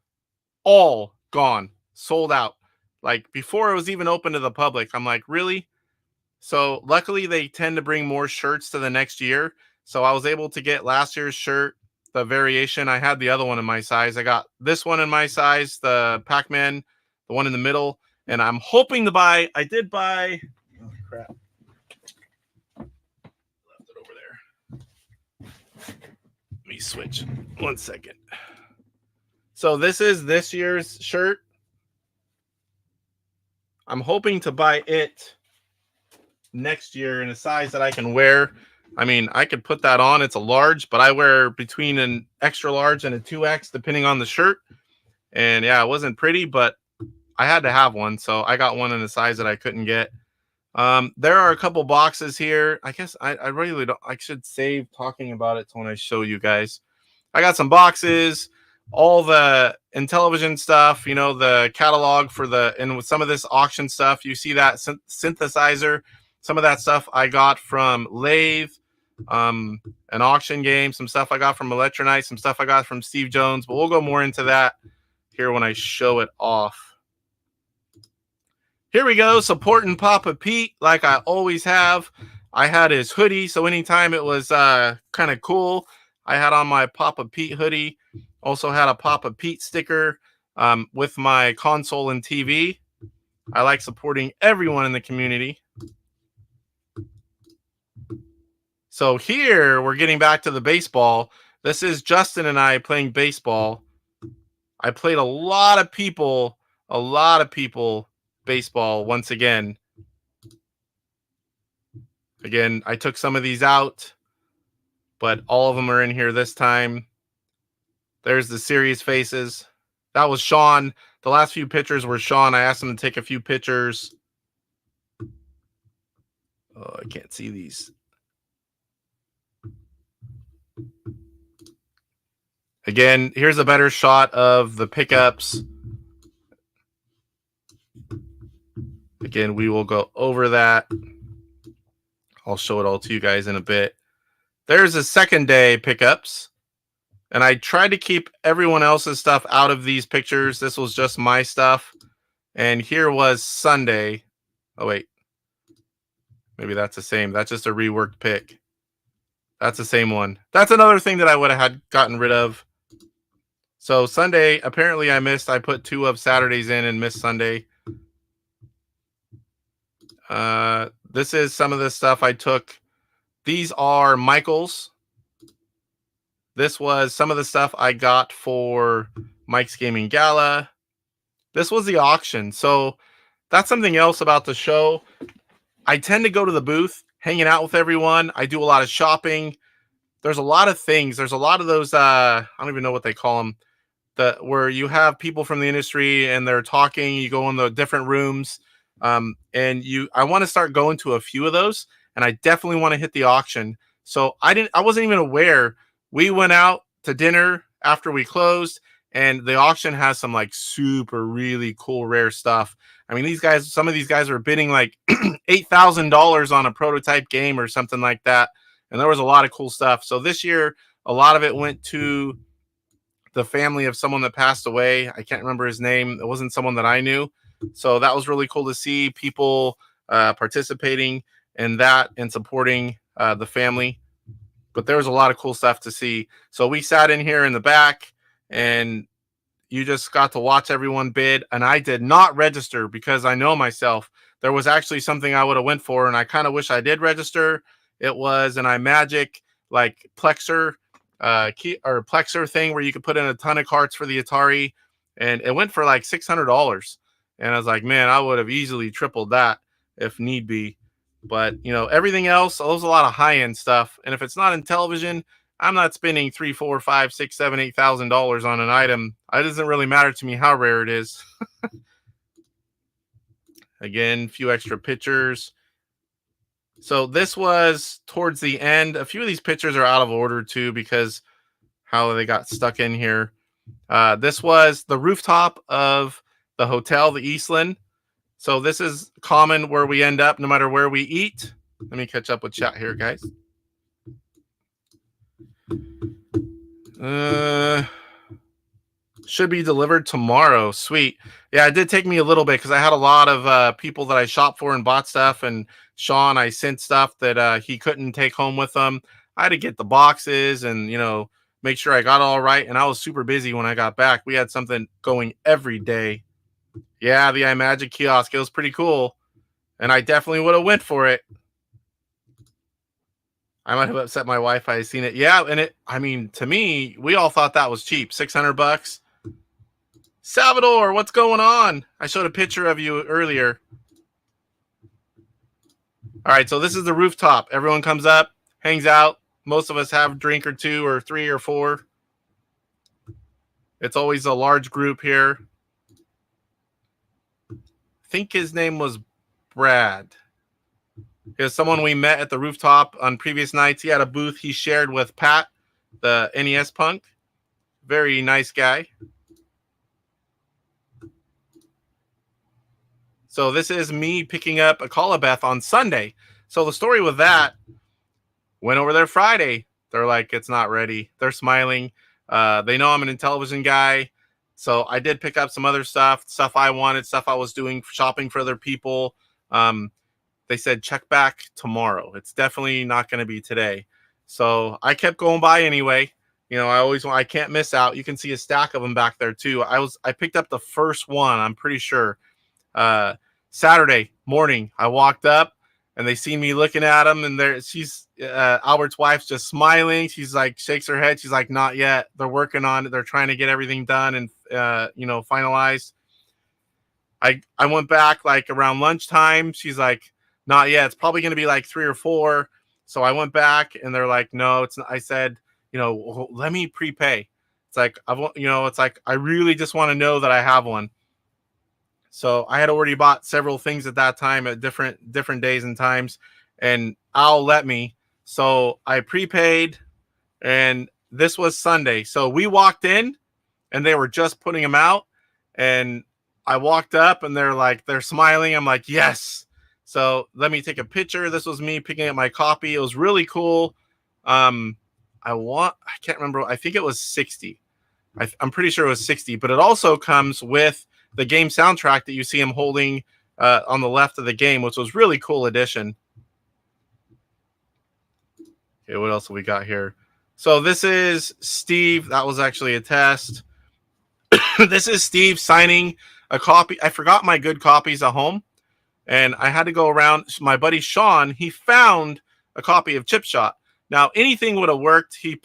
all gone, sold out. Like before it was even open to the public. I'm like, really? So luckily they tend to bring more shirts to the next year. So I was able to get last year's shirt, the variation. I had the other one in my size. I got this one in my size, the Pac-Man, the one in the middle. And I'm hoping to buy, I did buy, oh crap. Let me switch 1 second. So this is this year's shirt. I'm hoping to buy it next year in a size that I can wear. I mean, I could put that on. It's a large, but I wear between an extra large and a 2X depending on the shirt. And yeah, it wasn't pretty, but I had to have one. So I got one in a size that I couldn't get. There are a couple boxes here. I guess I really don't. I should save talking about it till when I show you guys. I got some boxes, all the Intellivision stuff, you know, the catalog for and with some of this auction stuff, you see that synthesizer. Some of that stuff I got from Lathe, an auction game, some stuff I got from Electronite, some stuff I got from Steve Jones, but we'll go more into that here when I show it off. Here we go, supporting Papa Pete like I always have. I had his hoodie, so anytime it was kind of cool, I had on my Papa Pete hoodie. Also had a Papa Pete sticker with my console and TV. I like supporting everyone in the community. So here we're getting back to the baseball. This is Justin and I playing baseball. I played a lot of people baseball once again. Again, I took some of these out, but all of them are in here this time. There's the serious faces. That was Sean. The last few pictures were Sean. I asked him to take a few pictures. Oh, I can't see these. Again, here's a better shot of the pickups. Again, we will go over that. I'll show it all to you guys in a bit. There's a second day pickups. And I tried to keep everyone else's stuff out of these pictures. This was just my stuff. And here was Sunday. Oh, wait. Maybe that's the same. That's just a reworked pic. That's the same one. That's another thing that I would have had gotten rid of. So Sunday, apparently I missed. I put 2 of Saturdays in and missed Sunday. This is some of the stuff I took. These are Michael's. This was some of the stuff I got for Mike's Gaming Gala. This was the auction. So that's something else about the show. I tend to go to the booth, hanging out with everyone. I do a lot of shopping. There's a lot of things. There's a lot of those, I don't even know what they call them, where you have people from the industry and they're talking. You go in the different rooms. I want to start going to a few of those, and I definitely want to hit the auction. So I wasn't even aware. We went out to dinner after we closed, and the auction has some like super really cool rare stuff. I mean, some of these guys were bidding like $8,000 on a prototype game or something like that. And there was a lot of cool stuff. So this year, a lot of it went to the family of someone that passed away. I can't remember his name. It wasn't someone that I knew. So that was really cool to see people participating in that and supporting the family. But there was a lot of cool stuff to see. So we sat in here in the back, and you just got to watch everyone bid. And I did not register because I know myself. There was actually something I would have went for, and I kind of wish I did register. It was an iMagic like Plexer Plexer thing where you could put in a ton of carts for the Atari, and it went for like $600. And I was like, man, I would have easily tripled that if need be. But, you know, everything else, there's a lot of high-end stuff. And if it's not Intellivision, I'm not spending $3,000, $4,000, $5,000, $6,000, $7,000, $8,000 on an item. It doesn't really matter to me how rare it is. Again, a few extra pictures. So this was towards the end. A few of these pictures are out of order too because how they got stuck in here. This was the rooftop of the hotel, the Eastland. So this is common where we end up no matter where we eat. Let me catch up with chat here, guys. Should be delivered tomorrow. Sweet. Yeah, it did take me a little bit because I had a lot of people that I shopped for and bought stuff. And Sean, I sent stuff that he couldn't take home with him. I had to get the boxes and, you know, make sure I got all right. And I was super busy when I got back. We had something going every day. Yeah, the iMagic kiosk. It was pretty cool. And I definitely would have went for it. I might have upset my wife. I seen it. Yeah, and I mean, to me, we all thought that was cheap. $600. Salvador, what's going on? I showed a picture of you earlier. All right, so this is the rooftop. Everyone comes up, hangs out. Most of us have a drink or 2 or 3 or 4. It's always a large group here. I think his name was Brad. Because someone we met at the rooftop on previous nights, he had a booth he shared with Pat, the NES punk. Very nice guy. So this is me picking up a Callabeth on Sunday. So the story with that, went over there Friday. They're like, it's not ready. They're smiling. They know I'm an Intellivision guy. So I did pick up some other stuff I wanted, stuff I was doing, shopping for other people. They said, check back tomorrow. It's definitely not going to be today. So I kept going by anyway. You know, I can't miss out. You can see a stack of them back there too. I picked up the first one, I'm pretty sure. Saturday morning, I walked up and they seen me looking at them, and Albert's wife's just smiling. She's like, shakes her head. She's like, not yet. They're working on it. They're trying to get everything done and finalized. I went back like around lunchtime. She's like, not yet. It's probably going to be like 3 or 4. So I went back and they're like, no, it's not. I said, let me prepay. It's like, I really just want to know that I have one. So I had already bought several things at that time at different days and times, and Al let me. So I prepaid, and this was Sunday. So we walked in and they were just putting them out, and I walked up and they're smiling. I'm like, yes. So let me take a picture. This was me picking up my copy. It was really cool. I can't remember. I think it was 60. I'm pretty sure it was 60, but it also comes with the game soundtrack that you see him holding on the left of the game, which was really cool addition. Okay, what else have we got here? So this is Steve. That was actually a test. This is Steve signing a copy. I forgot my good copies at home, and I had to go around. My buddy Sean, he found a copy of Chip Shot. Now, anything would have worked. He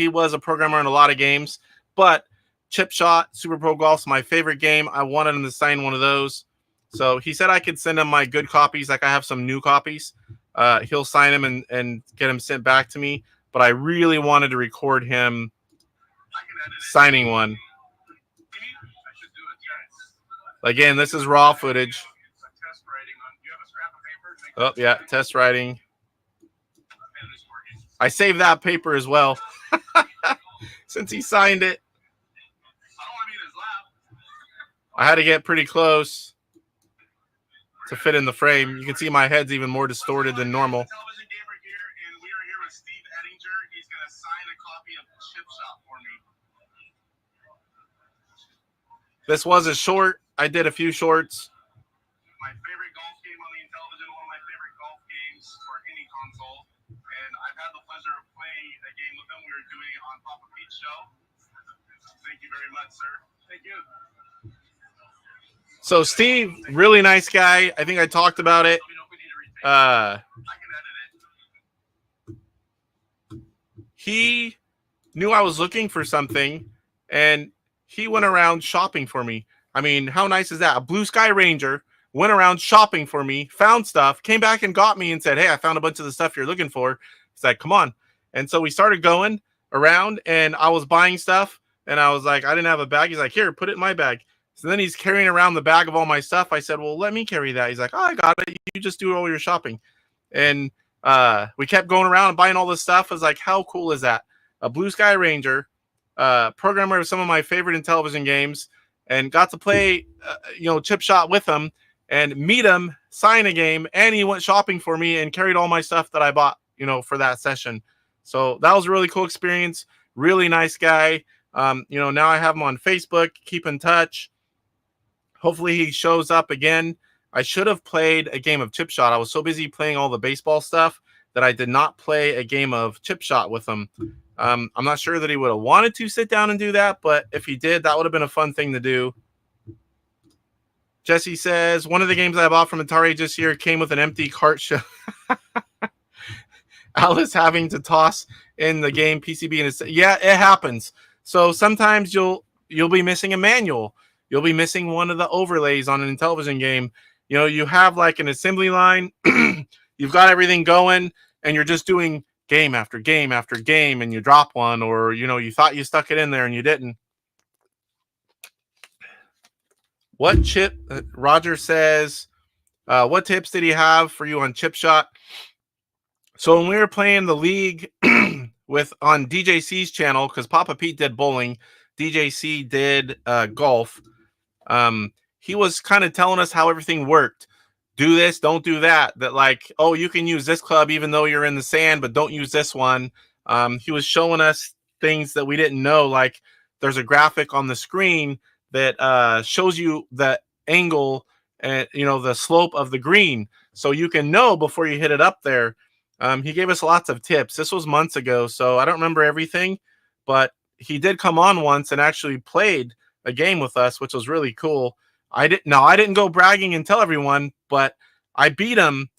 was a programmer in a lot of games, but Chip Shot, Super Pro Golf's my favorite game. I wanted him to sign one of those. So he said I could send him my good copies. Like I have some new copies. He'll sign them and get them sent back to me. But I really wanted to record him signing one. Again, this is raw footage. Oh, yeah, test writing. I saved that paper as well since he signed it. I had to get pretty close to fit in the frame. You can see my head's even more distorted than normal. Intellivision Gamer here, and we are here with Steve Ettinger. He's going to sign a copy of Chip Shot for me. This was a short. I did a few shorts. My favorite golf game on the Intellivision, one of my favorite golf games for any console. And I've had the pleasure of playing a game with him. We were doing it on Papa Pete's show. Thank you very much, sir. Thank you. So Steve, really nice guy. I think I talked about it. He knew I was looking for something, and he went around shopping for me. I mean, how nice is that? A Blue Sky Ranger went around shopping for me, found stuff, came back and got me and said, hey, I found a bunch of the stuff you're looking for. He's like, come on. And so we started going around, and I was buying stuff, and I was like, I didn't have a bag. He's like, here, put it in my bag. So then he's carrying around the bag of all my stuff. I said, well, let me carry that. He's like, oh, I got it. You just do all your shopping. And we kept going around and buying all this stuff. I was like, how cool is that? A Blue Sky Ranger, programmer of some of my favorite Intellivision games, and got to play, Chip Shot with him and meet him, sign a game, and he went shopping for me and carried all my stuff that I bought, for that session. So that was a really cool experience. Really nice guy. Now I have him on Facebook. Keep in touch. Hopefully he shows up again. I should have played a game of Chip Shot. I was so busy playing all the baseball stuff that I did not play a game of Chip Shot with him. I'm not sure that he would have wanted to sit down and do that, but if he did, that would have been a fun thing to do. Jesse says, one of the games I bought from Atari this year came with an empty cart shell. Alice having to toss in the game PCB and it's, yeah, it happens. So sometimes you'll be missing a manual. You'll be missing one of the overlays on an Intellivision game. You have like an assembly line. You've got everything going, and you're just doing game after game after game, and you drop one, or you thought you stuck it in there and you didn't. What chip? Roger says, What tips did he have for you on chip shot? So when we were playing the league with on DJC's channel, because Papa Pete did bowling, DJC did golf. He was kind of telling us how everything worked. Do this, don't do that. That like, oh, you can use this club even though you're in the sand, but don't use this one. He was showing us things that we didn't know. Like there's a graphic on the screen that shows you the angle and the slope of the green, so you can know before you hit it up there. He gave us lots of tips. This was months ago, so I don't remember everything, but he did come on once and actually played a game with us, which was really cool. I didn't go bragging and tell everyone, but I beat him.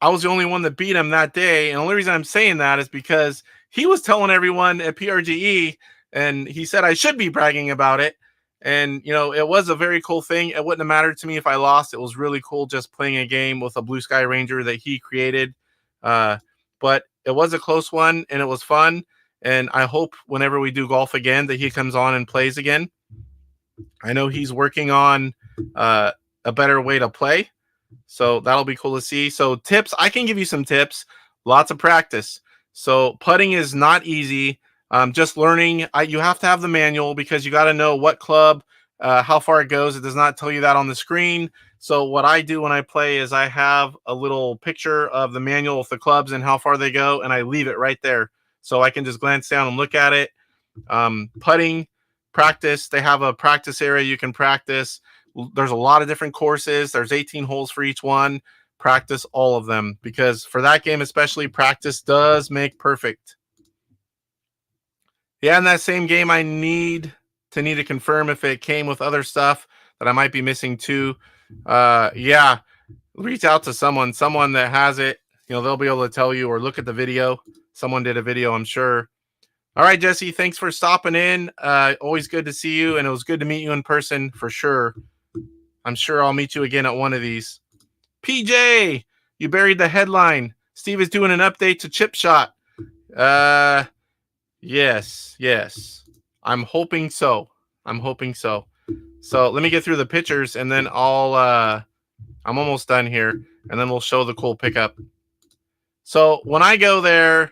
I was the only one that beat him that day. And the only reason I'm saying that is because he was telling everyone at PRGE, and he said I should be bragging about it. And, it was a very cool thing. It wouldn't have mattered to me if I lost. It was really cool just playing a game with a Blue Sky Ranger that he created. But it was a close one, and it was fun. And I hope whenever we do golf again that he comes on and plays again. I know he's working on a better way to play, so that'll be cool to see. So tips, I can give you some tips. Lots of practice. So putting is not easy. Just learning. You have to have the manual because you got to know what club, how far it goes. It does not tell you that on the screen. So what I do when I play is I have a little picture of the manual of the clubs and how far they go, and I leave it right there so I can just glance down and look at it. Putting practice, they have a practice area you can practice. There's a lot of different courses. There's 18 holes for each one. Practice all of them, because for that game especially, practice does make perfect. Yeah, in that same game, I need to confirm if it came with other stuff that I might be missing too. Yeah, reach out to someone that has it. They'll be able to tell you, or look at the video. Someone did a video, I'm sure. All right, Jesse, thanks for stopping in. Always good to see you, and it was good to meet you in person for sure. I'm sure I'll meet you again at one of these. PJ, you buried the headline. Steve is doing an update to chip shot. Yes. I'm hoping so. So let me get through the pictures, and then I'm almost done here, and then we'll show the cool pickup. So when I go there,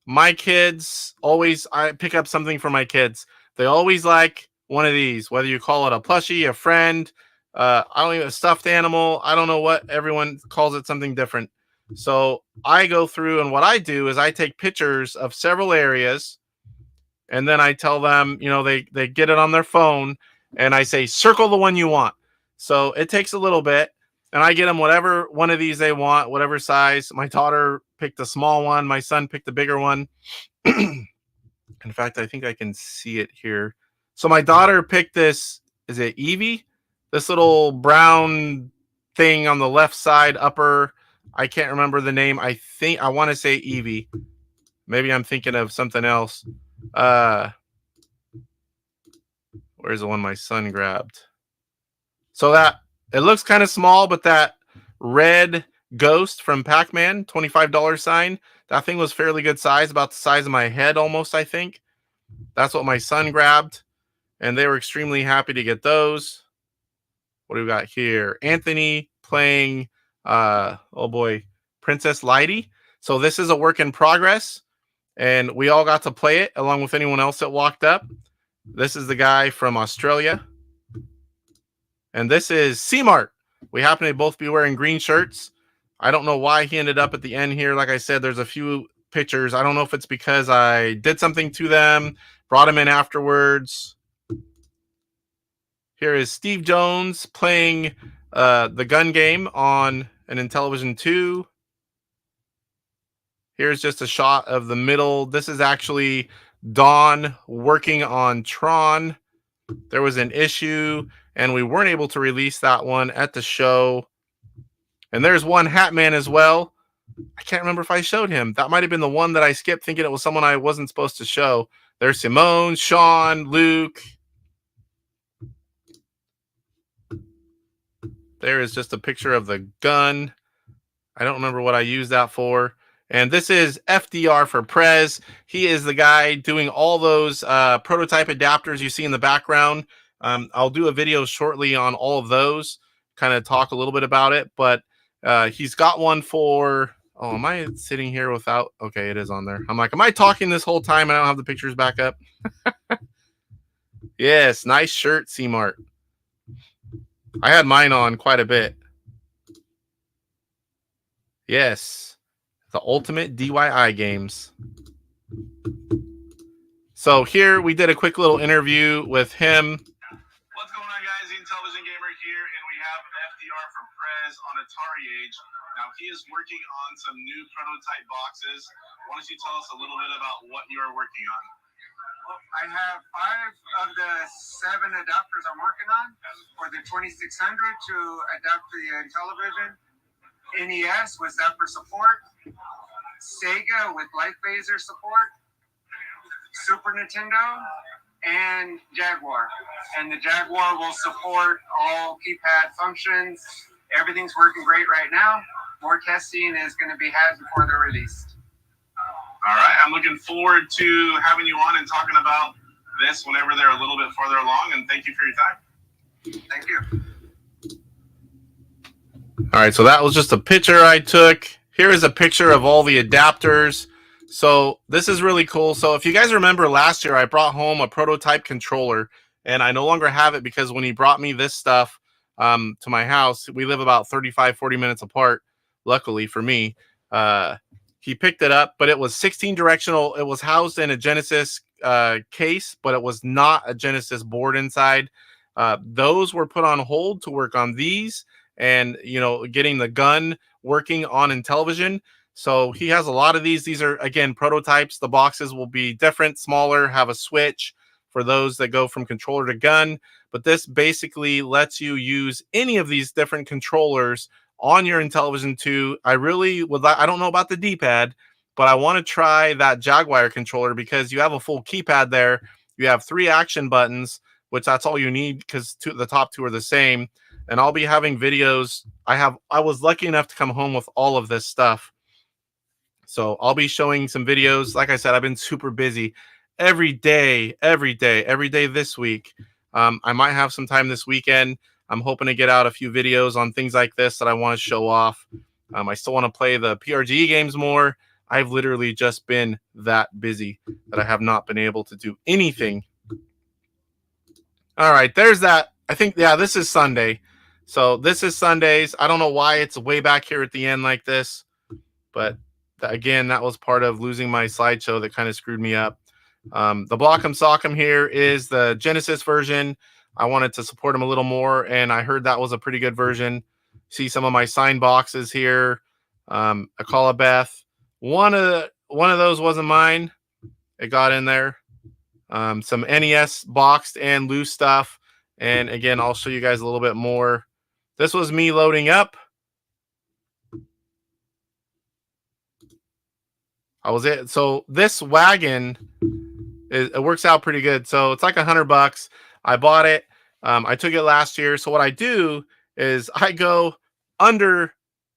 my kids I pick up something for my kids. They always like one of these, whether you call it a plushie, a friend, a stuffed animal. I don't know what everyone calls it, something different. So I go through, and what I do is I take pictures of several areas, and then I tell them, they get it on their phone, and I say, circle the one you want. So it takes a little bit, and I get them whatever one of these they want, whatever size. My daughter picked a small one. My son picked a bigger one. In fact, I think I can see it here. So my daughter picked this, is it Eevee? This little brown thing on the left side upper. I can't remember the name. I want to say Eevee. Maybe I'm thinking of something else. Where's the one my son grabbed? So that it looks kind of small, but that red ghost from Pac-Man, $25 sign, that thing was fairly good size, about the size of my head almost, I think. That's what my son grabbed, and they were extremely happy to get those. What do we got here? Anthony playing, Princess Lighty. So this is a work in progress, and we all got to play it along with anyone else that walked up. This is the guy from Australia. And this is C-Mart. We happen to both be wearing green shirts. I don't know why he ended up at the end here. Like I said, there's a few pictures. I don't know if it's because I did something to them, brought him in afterwards. Here is Steve Jones playing the gun game on an Intellivision 2. Here's just a shot of the middle. This is actually Dawn working on Tron. There was an issue, and we weren't able to release that one at the show. And there's one Hatman as well. I can't remember if I showed him. That might have been the one that I skipped, thinking it was someone I wasn't supposed to show. There's Simone, Sean, Luke. There is just a picture of the gun. I don't remember what I used that for. And this is FDR for Prez. He is the guy doing all those prototype adapters you see in the background. I'll do a video shortly on all of those, kind of talk a little bit about it. But He's got one for. Oh, am I sitting here without? Okay, it is on there. I'm like, am I talking this whole time and I don't have the pictures back up? Yes, nice shirt, C-Mart. I had mine on quite a bit. Yes, the ultimate DIY games. So here we did a quick little interview with him. What's going on, guys? The Intellivision Gamer here, and we have FDR from Prez on Atari Age. Now, he is working on some new prototype boxes. Why don't you tell us a little bit about what you are working on? Well, I have 5 of the 7 adapters I'm working on for the 2600 to adapt to the Intellivision, NES with Zapper support, Sega with Light Phaser support, Super Nintendo, and Jaguar. And the Jaguar will support all keypad functions. Everything's working great right now. More testing is going to be had before they're released. All right, I'm looking forward to having you on and talking about this whenever they're a little bit farther along, and thank you for your time. Thank you. All right, so that was just a picture I took. Here is a picture of all the adapters. So this is really cool. So if you guys remember last year, I brought home a prototype controller, and I no longer have it because when he brought me this stuff to my house, we live about 35, 40 minutes apart, luckily for me. He picked it up, but it was 16 directional. It was housed in a Genesis case, but it was not a Genesis board inside. Those were put on hold to work on these and, you know, getting the gun working on Intellivision. So he has a lot of these. These are, again, prototypes. The boxes will be different, smaller, have a switch for those that go from controller to gun. But this basically lets you use any of these different controllers on your Intellivision 2. I really would like, I don't know about the D-pad, but I want to try that Jaguar controller because you have a full keypad there. You have 3 action buttons, which that's all you need because the top 2 are the same. And I'll be having videos. I was lucky enough to come home with all of this stuff. So I'll be showing some videos. Like I said, I've been super busy every day this week. I might have some time this weekend. I'm hoping to get out a few videos on things like this that I want to show off. I still want to play the PRGE games more. I've literally just been that busy that I have not been able to do anything. All right, there's that. I think, yeah, this is Sunday. So this is Sundays. I don't know why it's way back here at the end like this, but again, that was part of losing my slideshow that kind of screwed me up. The Block'em Sock'em here is the Genesis version. I wanted to support him a little more, and I heard that was a pretty good version. See some of my signed boxes here. Akala Beth. One of those wasn't mine. It got in there. Some NES boxed and loose stuff. And again, I'll show you guys a little bit more. This was me loading up. So this wagon, it works out pretty good. So it's like $100. I bought it. I took it last year. So what I do is I go under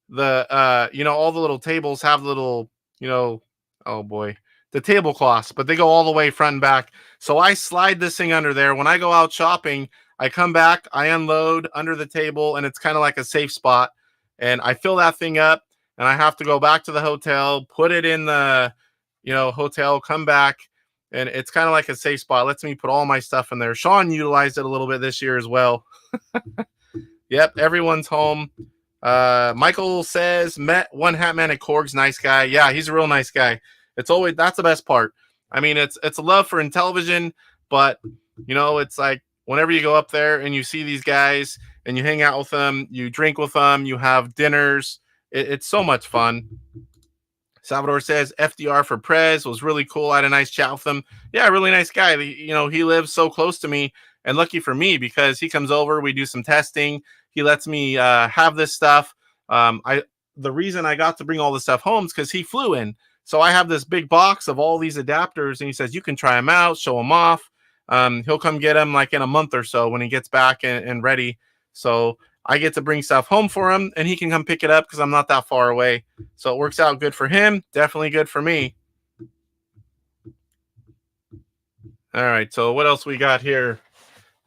the, you know, all the little tables have little, you know, oh boy, the tablecloths, but they go all the way front and back. So I slide this thing under there. When I go out shopping, I come back, I unload under the table, and it's kind of like a safe spot. And I fill that thing up, and I have to go back to the hotel, put it in the, you know, hotel, come back. And it's kind of like a safe spot. It lets me put all my stuff in there. Sean utilized it a little bit this year as well. Yep, everyone's home. Michael says, met one hat man at Korg's, nice guy. Yeah, he's a real nice guy. It's always, that's the best part. I mean, it's a love for Intellivision, but you know, it's like whenever you go up there and you see these guys and you hang out with them, you drink with them, you have dinners. It's so much fun. Salvador says FDR for Prez was really cool. I had a nice chat with him. Yeah, really nice guy. You know, he lives so close to me, and lucky for me because he comes over, we do some testing. He lets me have this stuff. The reason I got to bring all this stuff home is because he flew in. So I have this big box of all these adapters, and he says, you can try them out, show them off. He'll come get them like in a month or so when he gets back and ready. So I get to bring stuff home for him, and he can come pick it up because I'm not that far away. So it works out good for him. Definitely good for me. All right. So what else we got here?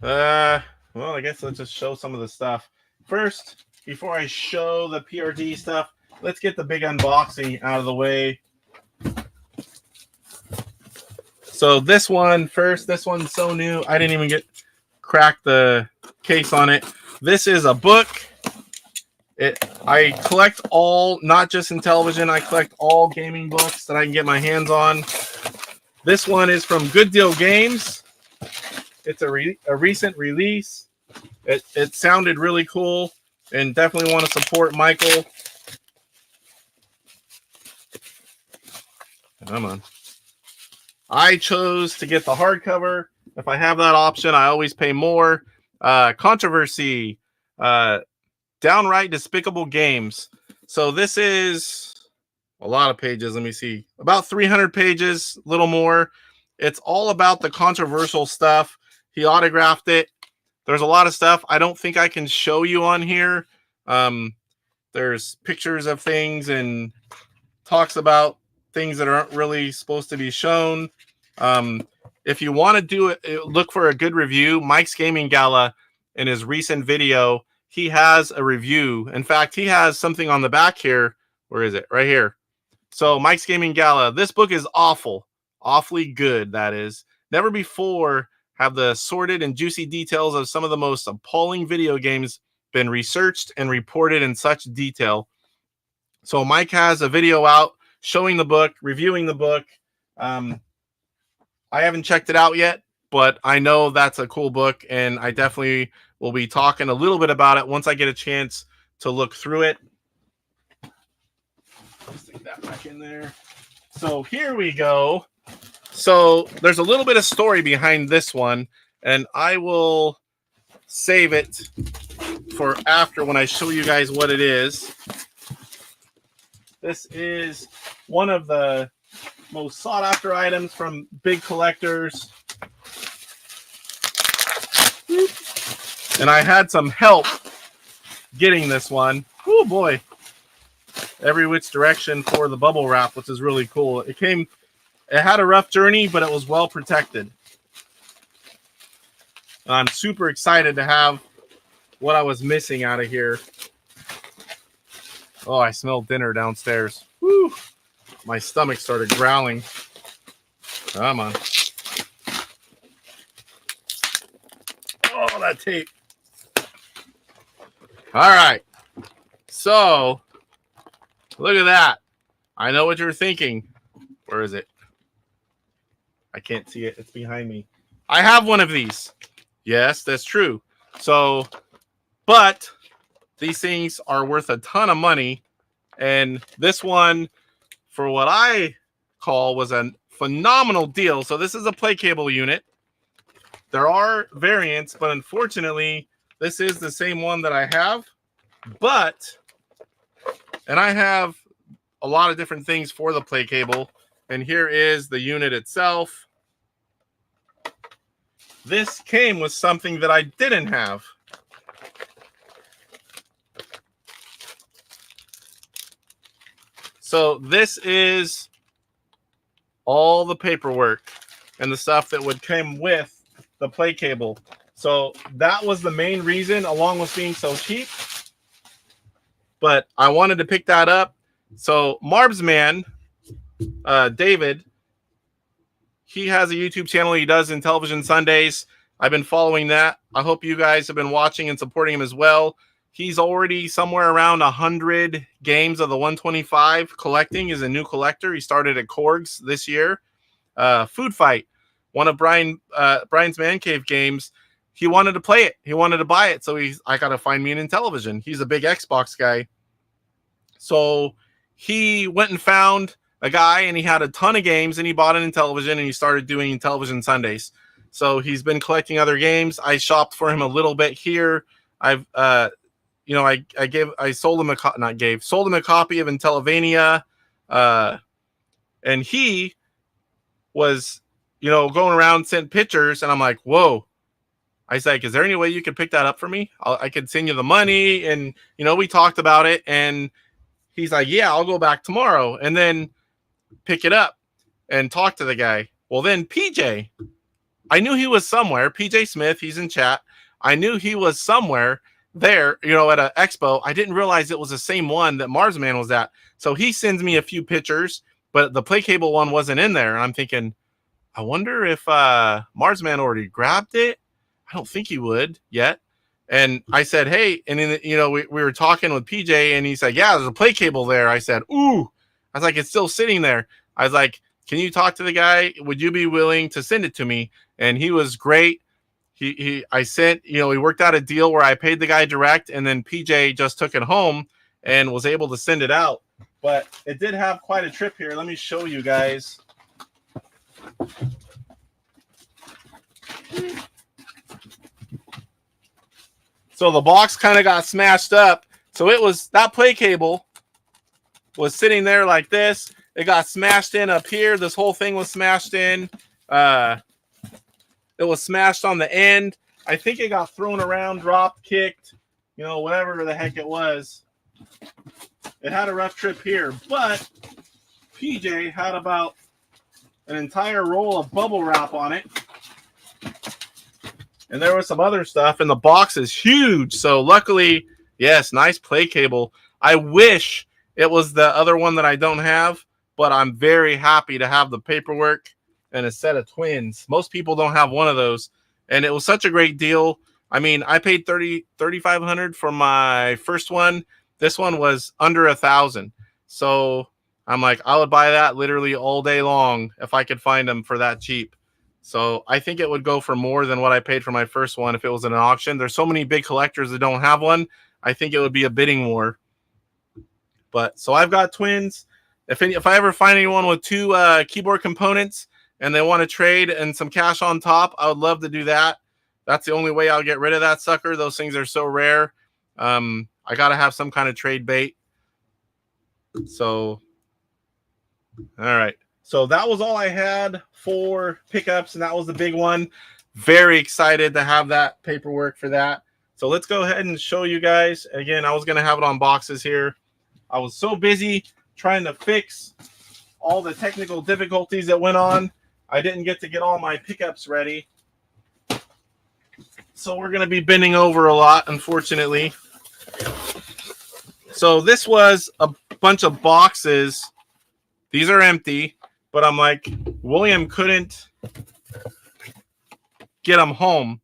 Well, I guess let's just show some of the stuff. First, before I show the PRGE stuff, let's get the big unboxing out of the way. So this one first, this one's so new. I didn't even crack the case on it. This is a book. I collect all, not just Intellivision, I collect all gaming books that I can get my hands on. This one is from Good Deal Games. It's a recent release. It sounded really cool, and definitely want to support Michael. Come on. I chose to get the hardcover. If I have that option, I always pay more. Controversy. Downright Despicable Games. So this is a lot of pages. Let me see. About 300 pages, a little more. It's all about the controversial stuff. He autographed it. There's a lot of stuff I don't think I can show you on here. There's pictures of things and talks about things that aren't really supposed to be shown. If you want to do it, look for a good review. Mike's Gaming Gala, in his recent video, he has a review. In fact, he has something on the back here. Where is it? Right here. So Mike's Gaming Gala. This book is awfully good, that is. Never before have the sordid and juicy details of some of the most appalling video games been researched and reported in such detail. So Mike has a video out showing the book, reviewing the book. I haven't checked it out yet, but I know that's a cool book, and I definitely will be talking a little bit about it once I get a chance to look through it. Let's stick that back in there. So here we go. So there's a little bit of story behind this one, and I will save it for after when I show you guys what it is. This is one of the most sought after items from big collectors. And I had some help getting this one. Oh boy. Every which direction for the bubble wrap, which is really cool. It had a rough journey, but it was well protected. And I'm super excited to have what I was missing out of here. Oh, I smelled dinner downstairs. Woo! My stomach started growling. Come on. Oh, that tape. All right. So, look at that. I know what you're thinking. Where is it? I can't see it. It's behind me. I have one of these. Yes, that's true. So, but these things are worth a ton of money. And this one, for what I call, was a phenomenal deal. So this is a play cable unit. There are variants, but unfortunately, this is the same one that I have. And I have a lot of different things for the play cable. And here is the unit itself. This came with something that I didn't have. So this is all the paperwork and the stuff that would come with the play cable. So that was the main reason, along with being so cheap. But I wanted to pick that up. So Marb's man, David, he has a YouTube channel. He does Intellivision Sundays. I've been following that. I hope you guys have been watching and supporting him as well. He's already somewhere around 100 games of the 125 collecting. Is a new collector. He started at Korg's this year. Food Fight, one of Brian's Man Cave games. He wanted to play it. He wanted to buy it. So I got to find me an Intellivision. He's a big Xbox guy. So he went and found a guy, and he had a ton of games, and he bought an Intellivision, and he started doing Intellivision Sundays. So he's been collecting other games. I shopped for him a little bit here. I've sold him a copy of Intellivision, and he was, going around, sent pictures, and I'm like, whoa. I was like, is there any way you could pick that up for me? I could send you the money, and we talked about it, and he's like, yeah, I'll go back tomorrow, and then pick it up and talk to the guy. Well, then PJ, I knew he was somewhere. PJ Smith, he's in chat. I knew he was somewhere, there, you know, at an expo. I didn't realize it was the same one that Marsman was at. So he sends me a few pictures, but the play cable one wasn't in there. And I'm thinking, I wonder if Marsman already grabbed it. I don't think he would yet. And I said, hey, and then, you know, we were talking with PJ, and he said, yeah, there's a play cable there. I said, ooh. I was like, it's still sitting there. I was like, can you talk to the guy? Would you be willing to send it to me? And he was great. I sent, you know, we worked out a deal where I paid the guy direct, and then PJ just took it home and was able to send it out. But it did have quite a trip here. Let me show you guys. So the box kind of got smashed up. So it was, that play cable was sitting there like this. It got smashed in up here. This whole thing was smashed in. It was smashed on the end. I think it got thrown around, dropped, kicked, you know, whatever the heck it was. It had a rough trip here, but PJ had about an entire roll of bubble wrap on it. And there was some other stuff, and the box is huge. So luckily, yes, nice play cable. I wish it was the other one that I don't have, but I'm very happy to have the paperwork and a set of twins. Most people don't have one of those, and it was such a great deal. I mean, I paid $3,500 for my first one. This one was under $1,000. So I'm like, I would buy that literally all day long if I could find them for that cheap. So I think it would go for more than what I paid for my first one if it was in an auction. There's so many big collectors that don't have one. I think it would be a bidding war. But so I've got twins. If I ever find anyone with two keyboard components and they want to trade and some cash on top, I would love to do that. That's the only way I'll get rid of that sucker. Those things are so rare. I got to have some kind of trade bait. So, all right. So that was all I had for pickups, and that was the big one. Very excited to have that paperwork for that. So let's go ahead and show you guys. Again, I was going to have it on boxes here. I was so busy trying to fix all the technical difficulties that went on. I didn't get to get all my pickups ready. So we're going to be bending over a lot, unfortunately. So this was a bunch of boxes. These are empty. But I'm like, William couldn't get them home.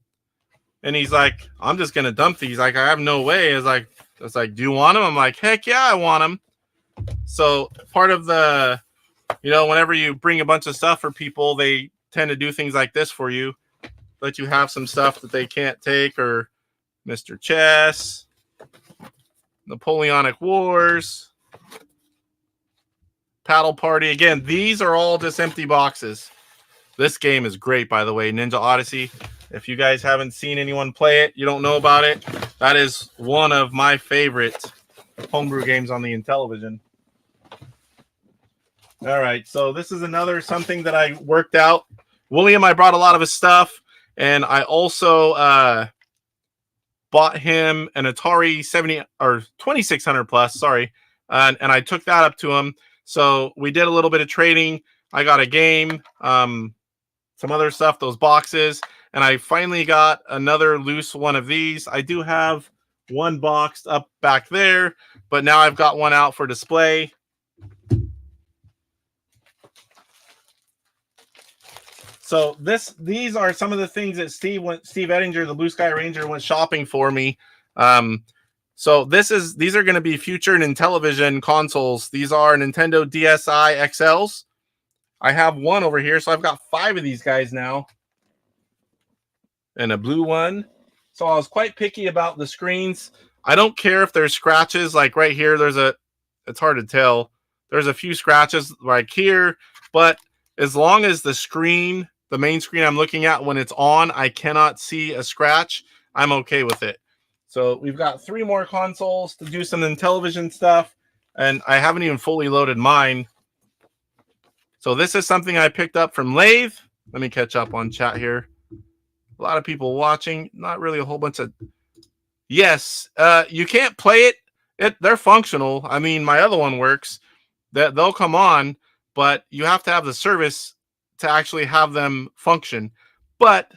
And he's like, I'm just going to dump these. Like, I have no way. It's like, do you want them? I'm like, heck yeah, I want them. So part of the, you know, whenever you bring a bunch of stuff for people, they tend to do things like this for you. Let you have some stuff that they can't take, or Mr. Chess, Napoleonic Wars, Paddle Party. Again, these are all just empty boxes. This game is great, by the way, Ninja Odyssey. If you guys haven't seen anyone play it, you don't know about it, that is one of my favorite homebrew games on the Intellivision. All right, so this is another something that I worked out. William, I brought a lot of his stuff, and I also bought him an Atari 2600 plus, sorry, and I took that up to him. So we did a little bit of trading. I got a game, some other stuff, those boxes, and I finally got another loose one of these. I do have one boxed up back there, but now I've got one out for display. So these are some of the things that Steve Ettinger, the Blue Sky Ranger, went shopping for me. So these are going to be future Intellivision consoles. These are Nintendo DSi XLs. I have one over here, so I've got 5 of these guys now. And a blue one. So I was quite picky about the screens. I don't care if there's scratches. Like right here, it's hard to tell. There's a few scratches like here. But as long as the screen, the main screen I'm looking at, when it's on, I cannot see a scratch, I'm okay with it. So we've got 3 more consoles to do some Intellivision stuff, and I haven't even fully loaded mine. So this is something I picked up from Lathe. Let me catch up on chat here. A lot of people watching, not really a whole bunch of... Yes, you can't play it. They're functional. I mean, my other one works. They'll come on, but you have to have the service to actually have them function. But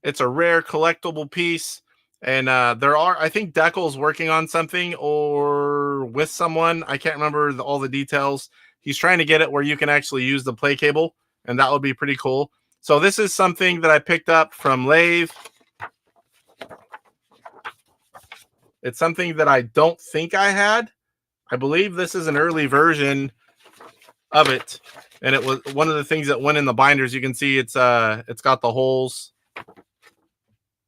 it's a rare collectible piece. And I think Deckel's working on something or with someone. I can't remember all the details. He's trying to get it where you can actually use the play cable, and that would be pretty cool. So this is something that I picked up from Lathe. It's something that I don't think I had. I believe this is an early version of it, and it was one of the things that went in the binders. You can see it's got the holes.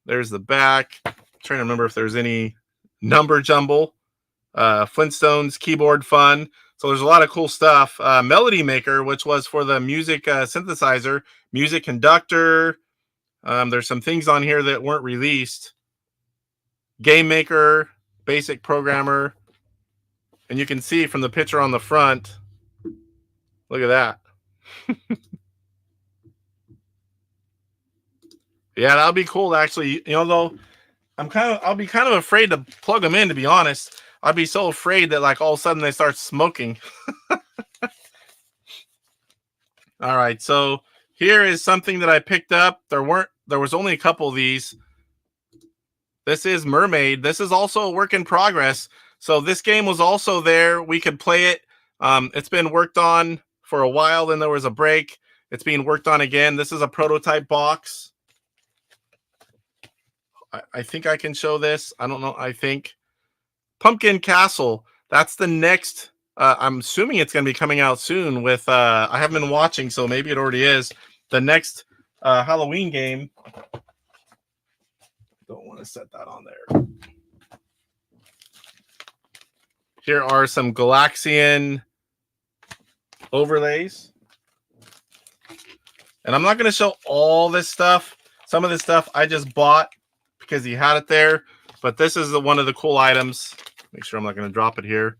There's the back. I'm trying to remember if there's any number jumble. Flintstones, keyboard fun. So there's a lot of cool stuff. Melody Maker, which was for the music synthesizer, music conductor. There's some things on here that weren't released. Game Maker, basic programmer. And you can see from the picture on the front, look at that. Yeah, that'll be cool to actually, though I'll be kind of afraid to plug them in, to be honest. I'd be so afraid that like all of a sudden they start smoking. All right, so here is something that I picked up. There was only a couple of these. This is Mermaid. This is also a work in progress. So this game was also there. We could play it. It's been worked on for a while. Then there was a break. It's being worked on again. This is a prototype box. I think I can show this. I don't know. I think Pumpkin Castle. That's the next. I'm assuming it's going to be coming out soon with, I haven't been watching, so maybe it already is. The next Halloween game. Don't want to set that on there. Here are some Galaxian overlays. And I'm not going to show all this stuff. Some of this stuff I just bought because he had it there. But this is one of the cool items. Make sure I'm not going to drop it here.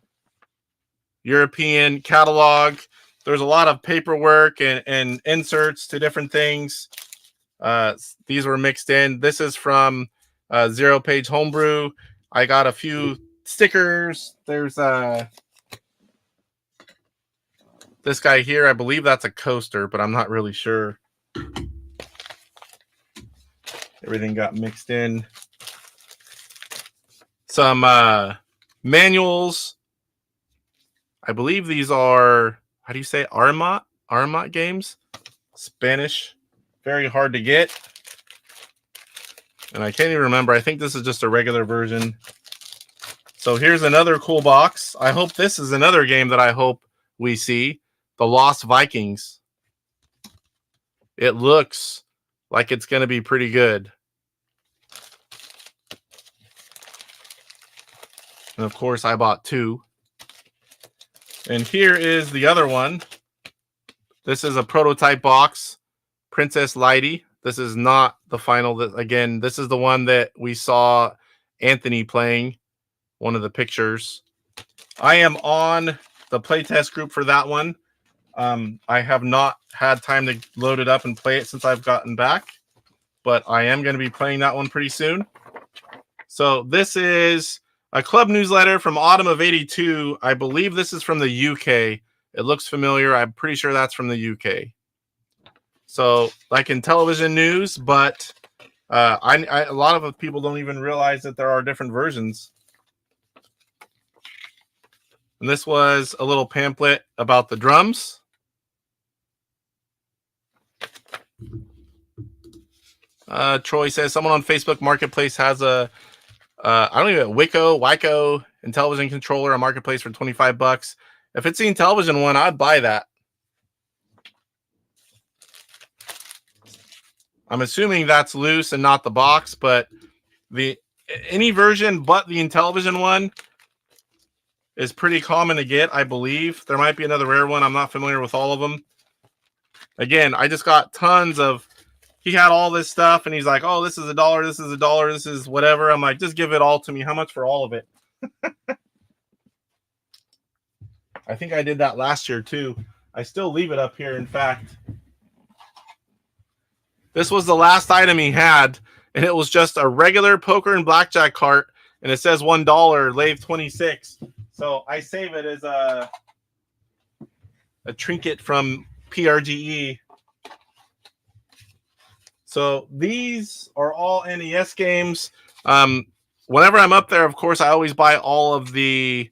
European catalog. There's a lot of paperwork and inserts to different things. These were mixed in. This is from Zero Page Homebrew. I got a few stickers. There's this guy here. I believe that's a coaster, but I'm not really sure. Everything got mixed in. Some manuals. I believe these are, how do you say, Armat games? Spanish. Very hard to get. And I can't even remember. I think this is just a regular version. So here's another cool box. I hope this is another game that I hope we see. The Lost Vikings. It looks like it's going to be pretty good. And of course, I bought two. And here is the other one. This is a prototype box. Princess Lighty. This is not the final. Again, this is the one that we saw Anthony playing. One of the pictures. I am on the playtest group for that one. I have not had time to load it up and play it since I've gotten back. But I am going to be playing that one pretty soon. So this is a club newsletter from autumn of '82. I believe this is from the UK. It looks familiar. I'm pretty sure that's from the UK. So like in television news, but a lot of people don't even realize that there are different versions. And this was a little pamphlet about the drums. Troy says someone on Facebook Marketplace has a Wyco Intellivision controller on Marketplace for $25. If it's the Intellivision one, I'd buy that. I'm assuming that's loose and not the box, but any version but the Intellivision one is pretty common to get, I believe. There might be another rare one. I'm not familiar with all of them. Again, I just got tons of. He had all this stuff, and he's like, "Oh, this is $1. This is $1. This is whatever." I'm like, "Just give it all to me. How much for all of it?" I think I did that last year too. I still leave it up here. In fact, this was the last item he had, and it was just a regular poker and blackjack cart, and it says $1, Lathe 26. So I save it as a trinket from PRGE. So these are all NES games. Whenever I'm up there, of course, I always buy all of the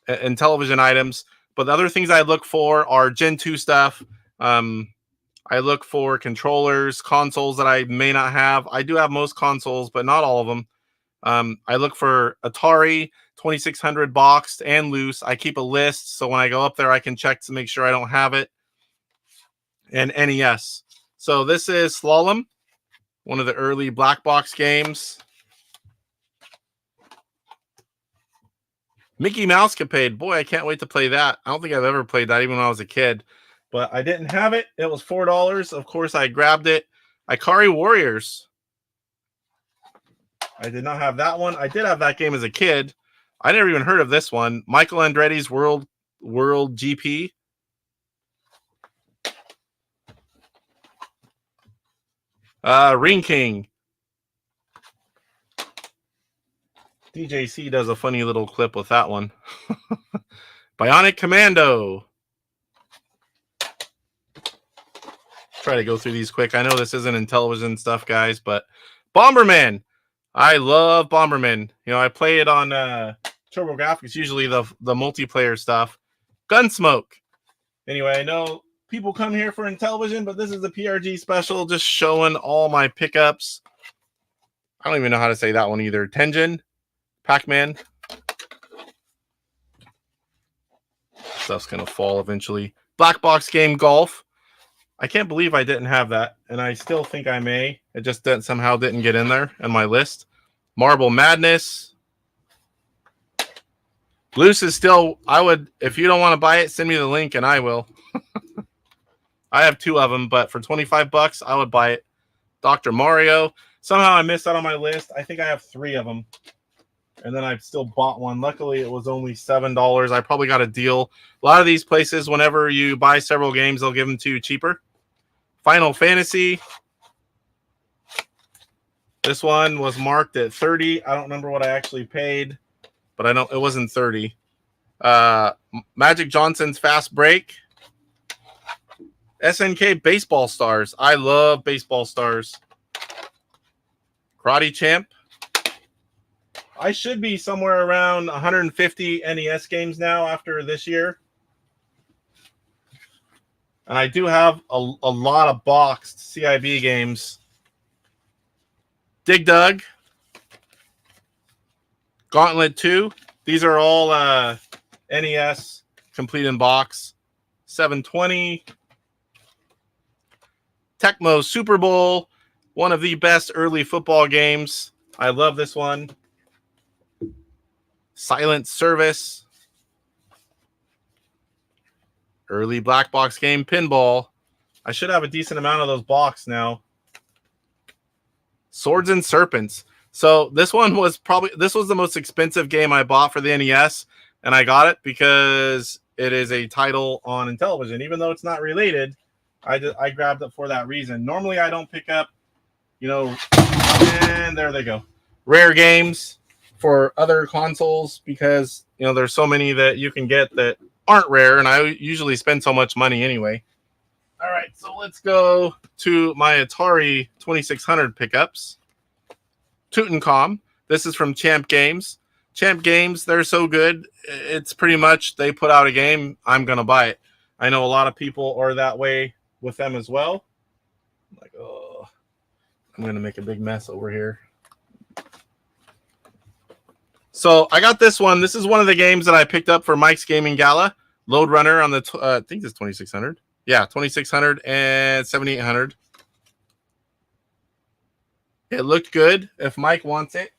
Intellivision items. But the other things I look for are Gen 2 stuff. I look for controllers, consoles that I may not have. I do have most consoles, but not all of them. I look for Atari 2600 boxed and loose. I keep a list, so when I go up there, I can check to make sure I don't have it. And NES. So this is Slalom, one of the early black box games. Mickey Mouse Capade. Boy, I can't wait to play that. I don't think I've ever played that, even when I was a kid. But I didn't have it. It was $4. Of course, I grabbed it. Ikari Warriors. I did not have that one. I did have that game as a kid. I never even heard of this one. Michael Andretti's World GP. Ring King. DJC does a funny little clip with that one. Bionic Commando. Try to go through these quick. I know this isn't Intellivision stuff, guys, but Bomberman. I love Bomberman. You know, I play it on TurboGrafx, usually the multiplayer stuff. Gunsmoke. Anyway, I know people come here for Intellivision, but this is the PRG special, just showing all my pickups. I don't even know how to say that one either. Tengen. Pac-Man. Stuff's going to fall eventually. Black box game Golf. I can't believe I didn't have that, and I still think I may. It just somehow didn't get in there on my list. Marble Madness. Loose is still, I would, if you don't want to buy it, send me the link and I will. I have 2 of them, but for $25, I would buy it. Dr. Mario. Somehow I missed out on my list. I think I have 3 of them. And then I still bought one. Luckily, it was only $7. I probably got a deal. A lot of these places, whenever you buy several games, they'll give them to you cheaper. Final Fantasy. This one was marked at $30. I don't remember what I actually paid, but I know it wasn't $30. Magic Johnson's Fast Break. SNK Baseball Stars. I love Baseball Stars. Karate Champ. I should be somewhere around 150 NES games now after this year. And I do have a lot of boxed CIB games. Dig Dug. Gauntlet 2. These are all NES complete in box. 720. Tecmo Super Bowl. One of the best early football games. I love this one. Silent Service. Early black box game Pinball. I should have a decent amount of those boxed now. Swords and Serpents. So this one was the most expensive game I bought for the NES, and I got it because it is a title on Intellivision. Even though it's not related, I grabbed it for that reason. Normally I don't pick up, and there they go. Rare games for other consoles because, there's so many that you can get that aren't rare, and I usually spend so much money anyway. All right, so let's go to my Atari 2600 pickups. Tutankhamun. This is from Champ Games. Champ Games, they're so good. It's pretty much they put out a game, I'm going to buy it. I know a lot of people are that way with them as well. I'm going to make a big mess over here. So I got this one. This is one of the games that I picked up for Mike's Gaming Gala. Load Runner on the, I think it's 2600. Yeah, 2600 and 7800. It looked good. If Mike wants it,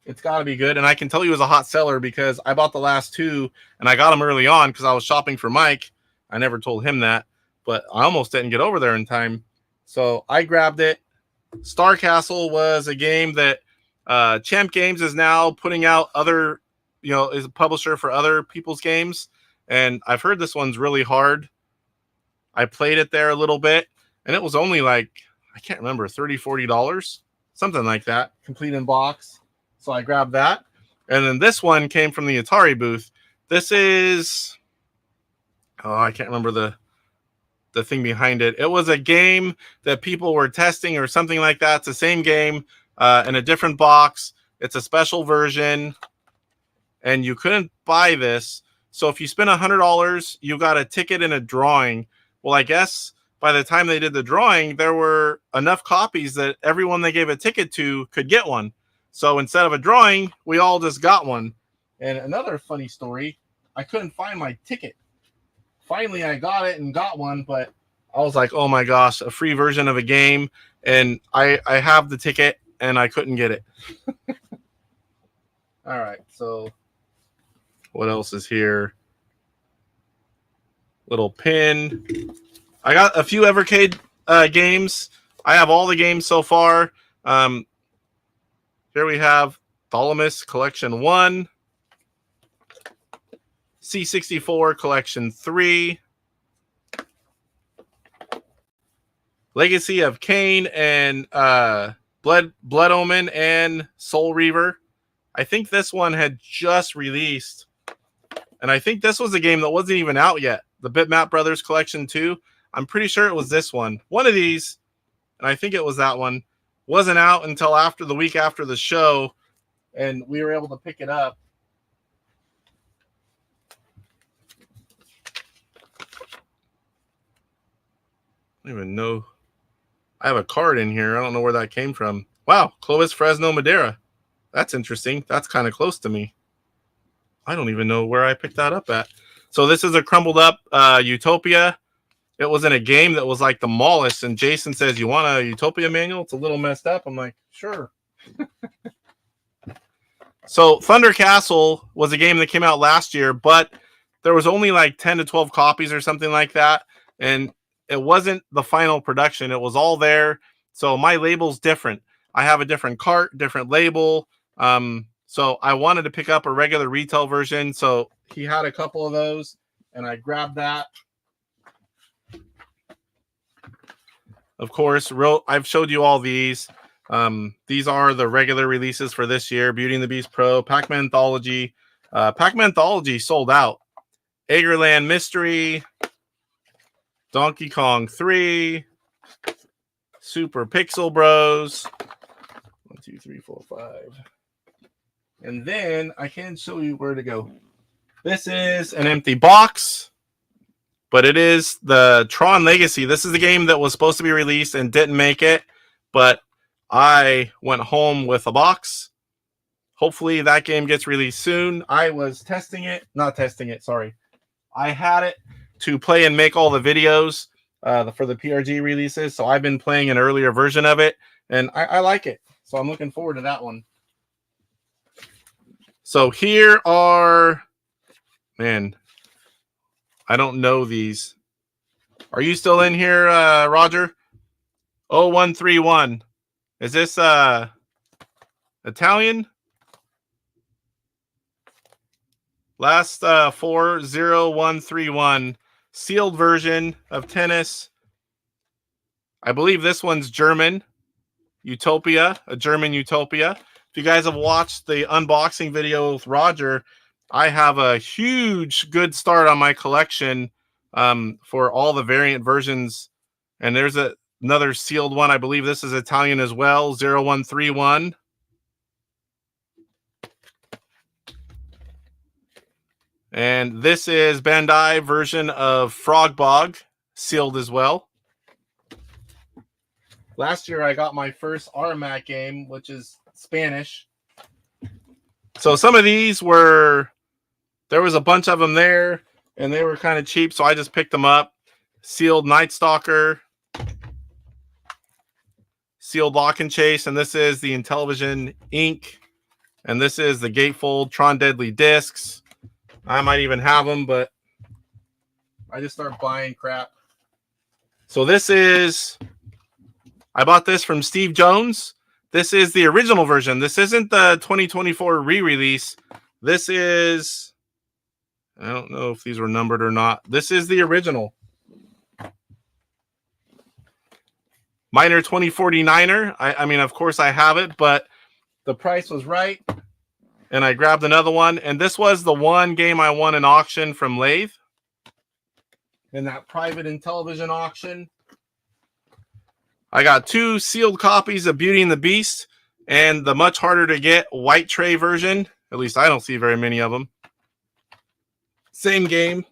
it's got to be good. And I can tell he was a hot seller because I bought the last 2 and I got them early on because I was shopping for Mike. I never told him that, but I almost didn't get over there in time. So I grabbed it. Star Castle was a game that Champ Games is now putting out other, is a publisher for other people's games. And I've heard this one's really hard. I played it there a little bit, and it was only like, I can't remember, $30, $40, something like that, complete in box. So I grabbed that. And then this one came from the Atari booth. This is, I can't remember the thing behind it. It was a game that people were testing or something like that. It's the same game in a different box. It's a special version, and you couldn't buy this. So if you spend $100, you got a ticket in a drawing. Well, I guess by the time they did the drawing, there were enough copies that everyone they gave a ticket to could get one. So instead of a drawing, we all just got one. And another funny story, I couldn't find my ticket. Finally, I got it and got one, but I was like, oh my gosh, a free version of a game. And I have the ticket and I couldn't get it. All right, so what else is here? Little pin. I got a few Evercade games. I have all the games so far. Here we have Thalamus Collection 1, C64 Collection 3, Legacy of Kain and Blood Omen and Soul Reaver. I think this one had just released, and I think this was a game that wasn't even out yet. The Bitmap Brothers Collection 2. I'm pretty sure it was this one. One of these, and I think it was that one, wasn't out until after the week after the show, and we were able to pick it up. I don't even know. I have a card in here. I don't know where that came from. Wow, Clovis Fresno Madera. That's interesting. That's kind of close to me. I don't even know where I picked that up at. So this is a crumbled up Utopia. It was in a game that was like the Mallest, and Jason says, you want a Utopia manual? It's a little messed up. I'm like, sure. So Thunder Castle was a game that came out last year, but there was only like 10 to 12 copies or something like that, and it wasn't the final production. It was all there. So my label's different. I have a different cart, different label. So I wanted to pick up a regular retail version. So he had a couple of those, and I grabbed that. Of course, I've showed you all these. These are the regular releases for this year. Beauty and the Beast Pro, Pac-Man Anthology. Pac-Man Anthology sold out. Eggerland Mystery, Donkey Kong 3, Super Pixel Bros. 1, 2, 3, 4, 5. And then I can show you where to go. This is an empty box, but it is the Tron Legacy. This is the game that was supposed to be released and didn't make it, but I went home with a box. Hopefully that game gets released soon. I was testing it. Not testing it, sorry. I had it to play and make all the videos for the PRGE releases, so I've been playing an earlier version of it, and I like it. So I'm looking forward to that one. So here are... Man, I don't know these. Are you still in here, Roger? 0131. Is this Italian? Last 40131. Sealed version of Tennis. I believe this one's German. Utopia, a German Utopia. If you guys have watched the unboxing video with Roger, I have a huge good start on my collection for all the variant versions. And there's another sealed one. I believe this is Italian as well, 0131. And this is Bandai version of Frog Bog, sealed as well. Last year I got my first RMAC game, which is Spanish. So some of these were... There was a bunch of them there, and they were kind of cheap, so I just picked them up. Sealed Night Stalker, sealed Lock and Chase, and this is the Intellivision Inc. And this is the Gatefold Tron Deadly Discs. I might even have them, but I just start buying crap. So this is... I bought this from Steve Jones. This is the original version. This isn't the 2024 re-release. This is... I don't know if these were numbered or not. This is the original. Minor 2049er. I mean, of course I have it, but the price was right. And I grabbed another one. And this was the one game I won an auction from Lathe. In that private Intellivision auction. I got 2 sealed copies of Beauty and the Beast. and the much harder to get white tray version. At least I don't see very many of them. Same game.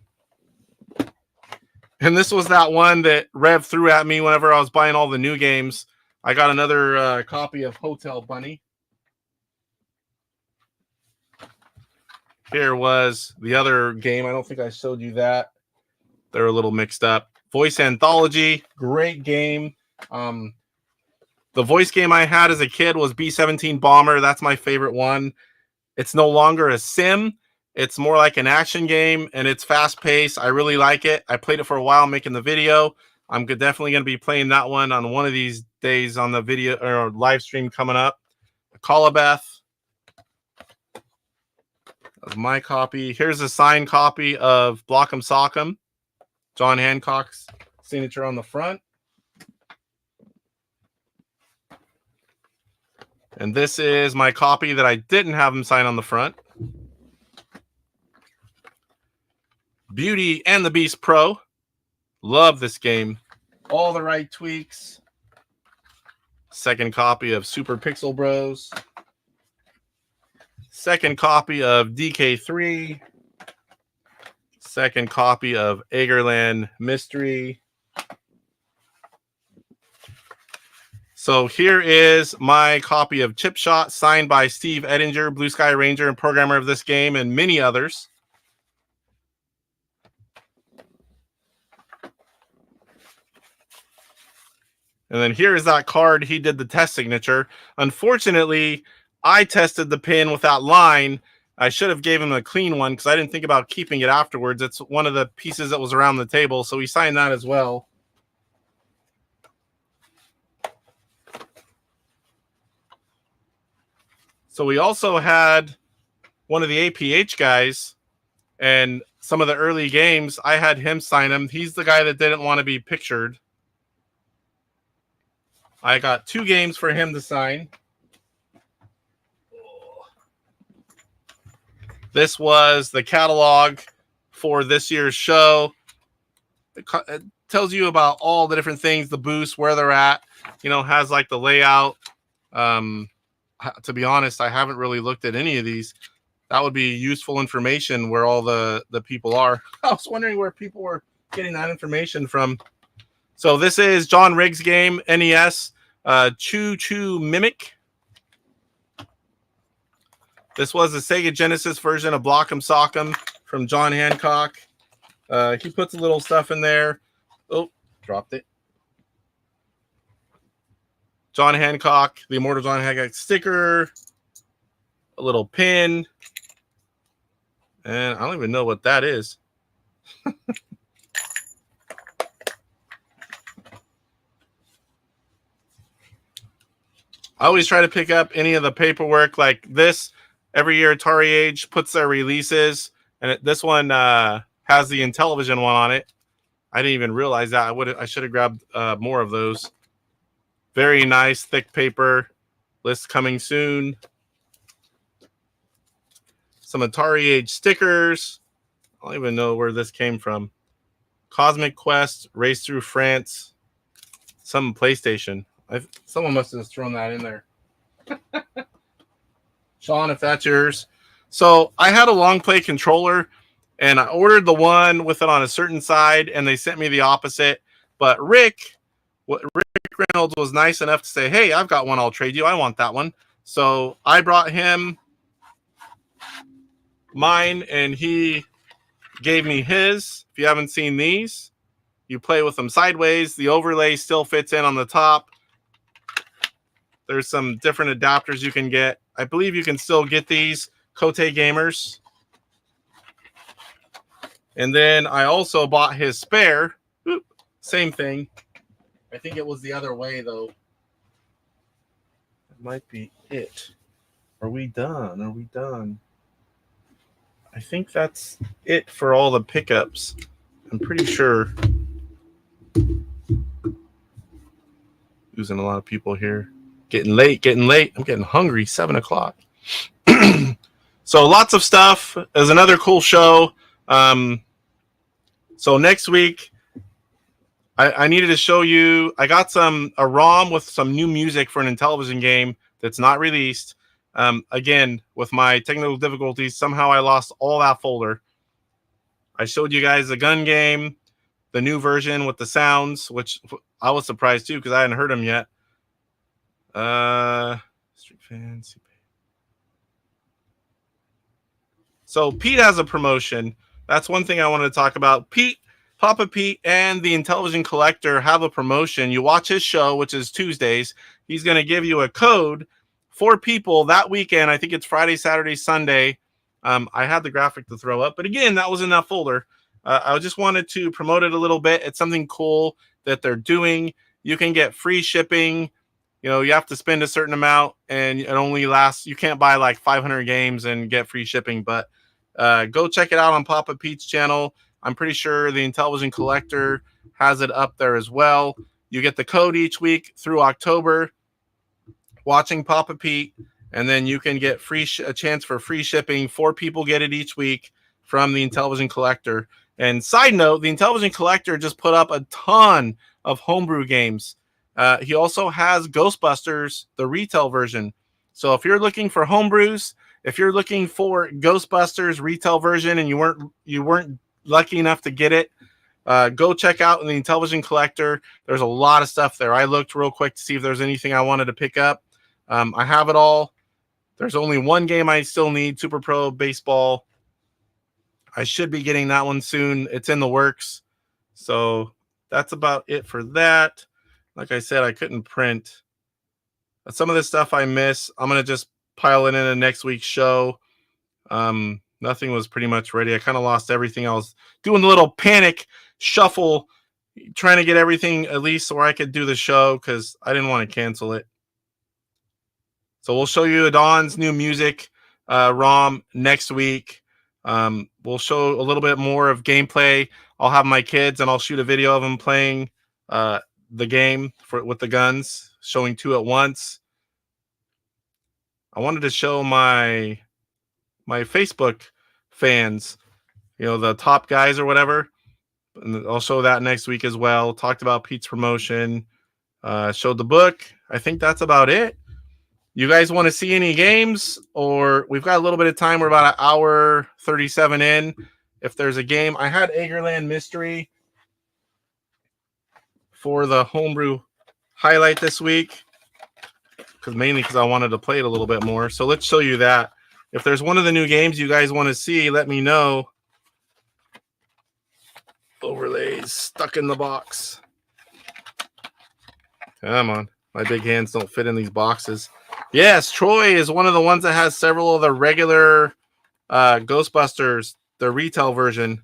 And this was that one that Rev threw at me whenever I was buying all the new games. I got another copy of Hotel Bunny. Here was the other game. I don't think I showed you that. They're a little mixed up. Voice Anthology, great game. The voice game I had as a kid was B-17 Bomber. That's my favorite one. It's no longer a sim. It's more like an action game, and it's fast-paced. I really like it. I played it for a while making the video. I'm definitely going to be playing that one on one of these days on the video or live stream coming up. Calabeth. That's my copy. Here's a signed copy of Block'em Sock'em. John Hancock's signature on the front. And this is my copy that I didn't have him sign on the front. Beauty and the Beast Pro. Love this game. All the right tweaks. Second copy of Super Pixel Bros. Second copy of DK3. Second copy of Agerland Mystery. So here is my copy of Chip Shot, signed by Steve Ettinger, Blue Sky Ranger and programmer of this game, and many others. And then here is that card. He did the test signature. Unfortunately, I tested the pin with that line. I should have gave him a clean one because I didn't think about keeping it afterwards. It's one of the pieces that was around the table, so he signed that as well. So we also had one of the APH guys, and some of the early games, I had him sign them. He's the guy that didn't want to be pictured. I got 2 games for him to sign. This was the catalog for this year's show. It tells you about all the different things, the booths, where they're at. You know, has like the layout. To be honest, I haven't really looked at any of these. That would be useful information where all the people are. I was wondering where people were getting that information from. So this is John Riggs' game, NES, Choo Choo Mimic. This was the Sega Genesis version of Block'em Sock'em from John Hancock. He puts a little stuff in there. Oh, dropped it. John Hancock, the Immortal John Hancock sticker, a little pin, and I don't even know what that is. I always try to pick up any of the paperwork like this. Every year, Atari Age puts their releases, and this one has the Intellivision one on it. I didn't even realize that. I should have grabbed more of those. Very nice, thick paper. List coming soon. Some Atari Age stickers. I don't even know where this came from. Cosmic Quest, Race Through France. Some PlayStation. Someone must have thrown that in there. Sean, if that's yours. So I had a long play controller, and I ordered the one with it on a certain side, and they sent me the opposite. But Rick Reynolds was nice enough to say, hey, I've got one I'll trade you. I want that one. So I brought him mine, and he gave me his. If you haven't seen these, you play with them sideways. The overlay still fits in on the top. There's some different adapters you can get. I believe you can still get these, Cote Gamers. And then I also bought his spare. Oop, same thing. I think it was the other way, though. That might be it. Are we done? Are we done? I think that's it for all the pickups. I'm pretty sure. Losing a lot of people here. Getting late, getting late. I'm getting hungry. 7 o'clock. So lots of stuff. There's another cool show. So next week, I needed to show you. I got a ROM with some new music for an Intellivision game that's not released. Again, with my technical difficulties, somehow I lost all that folder. I showed you guys the gun game, the new version with the sounds, which I was surprised too because I hadn't heard them yet. Street fans. So Pete has a promotion. That's one thing I wanted to talk about. Papa Pete and the Intellivision Collector have a promotion. You watch his show, which is Tuesdays. He's going to give you a code for people that weekend. I think it's Friday, Saturday, Sunday. I had the graphic to throw up, but again, that was in that folder. I just wanted to promote it a little bit. It's something cool that they're doing. You can get free shipping. You know, you have to spend a certain amount, and it only lasts. You can't buy like 500 games and get free shipping, but go check it out on Papa Pete's channel. I'm pretty sure the Intellivision Collector has it up there as well. You get the code each week through October, watching Papa Pete, and then you can get a chance for free shipping. 4 people get it each week from the Intellivision Collector. And side note, the Intellivision Collector just put up a ton of homebrew games. He also has Ghostbusters, the retail version. So if you're looking for homebrews, if you're looking for Ghostbusters retail version and you weren't lucky enough to get it, go check out the Intellivision Collector. There's a lot of stuff there. I looked real quick to see if there's anything I wanted to pick up. I have it all. There's only one game I still need, Super Pro Baseball. I should be getting that one soon. It's in the works. So that's about it for that. Like I said, I couldn't print. Some of this stuff I miss. I'm going to just pile it in a next week's show. Nothing was pretty much ready. I kind of lost everything. I was doing a little panic shuffle, trying to get everything at least so I could do the show because I didn't want to cancel it. So we'll show you Don's new music ROM next week. We'll show a little bit more of gameplay. I'll have my kids and I'll shoot a video of them playing the game with the guns, showing 2 at once. I wanted to show my Facebook fans, you know, the top guys or whatever. And I'll show that next week as well. Talked about Pete's promotion, showed the book. I think that's about it. You guys want to see any games? Or we've got a little bit of time. We're about an hour 37 in. If there's a game, I had Agerland Mystery for the homebrew highlight this week, mainly because I wanted to play it a little bit more. So let's show you that. If there's one of the new games you guys want to see, let me know. Overlays stuck in the box. Come on. My big hands don't fit in these boxes. Yes, Troy is one of the ones that has several of the regular Ghostbusters, the retail version.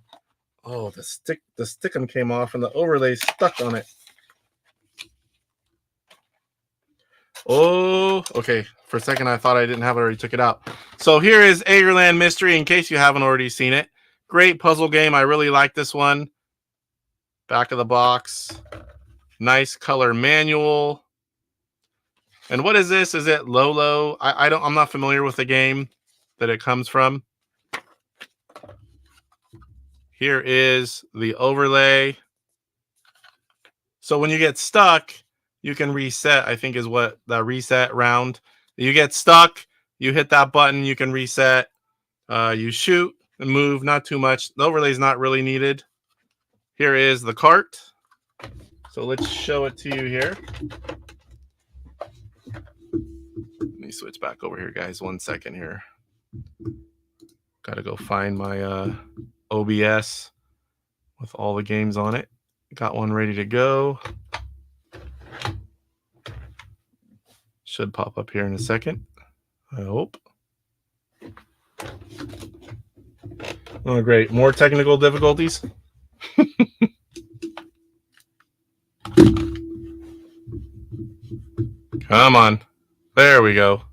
Oh, the stickum came off and the overlay stuck on it. Oh, okay. For a second, I thought I didn't have it, already took it out. So here is Agerland Mystery, in case you haven't already seen it. Great puzzle game. I really like this one. Back of the box. Nice color manual. And what is this? Is it Lolo? I'm not familiar with the game that it comes from. Here is the overlay. So when you get stuck, you can reset, I think is what the reset round. You get stuck, you hit that button, you can reset. You shoot and move, not too much. The overlay is not really needed. Here is the cart. So let's show it to you here. Let me switch back over here, guys. 1 second here. Got to go find my OBS with all the games on it. Got one ready to go. Should pop up here in a second. I hope. Oh, great. More technical difficulties. Come on. There we go.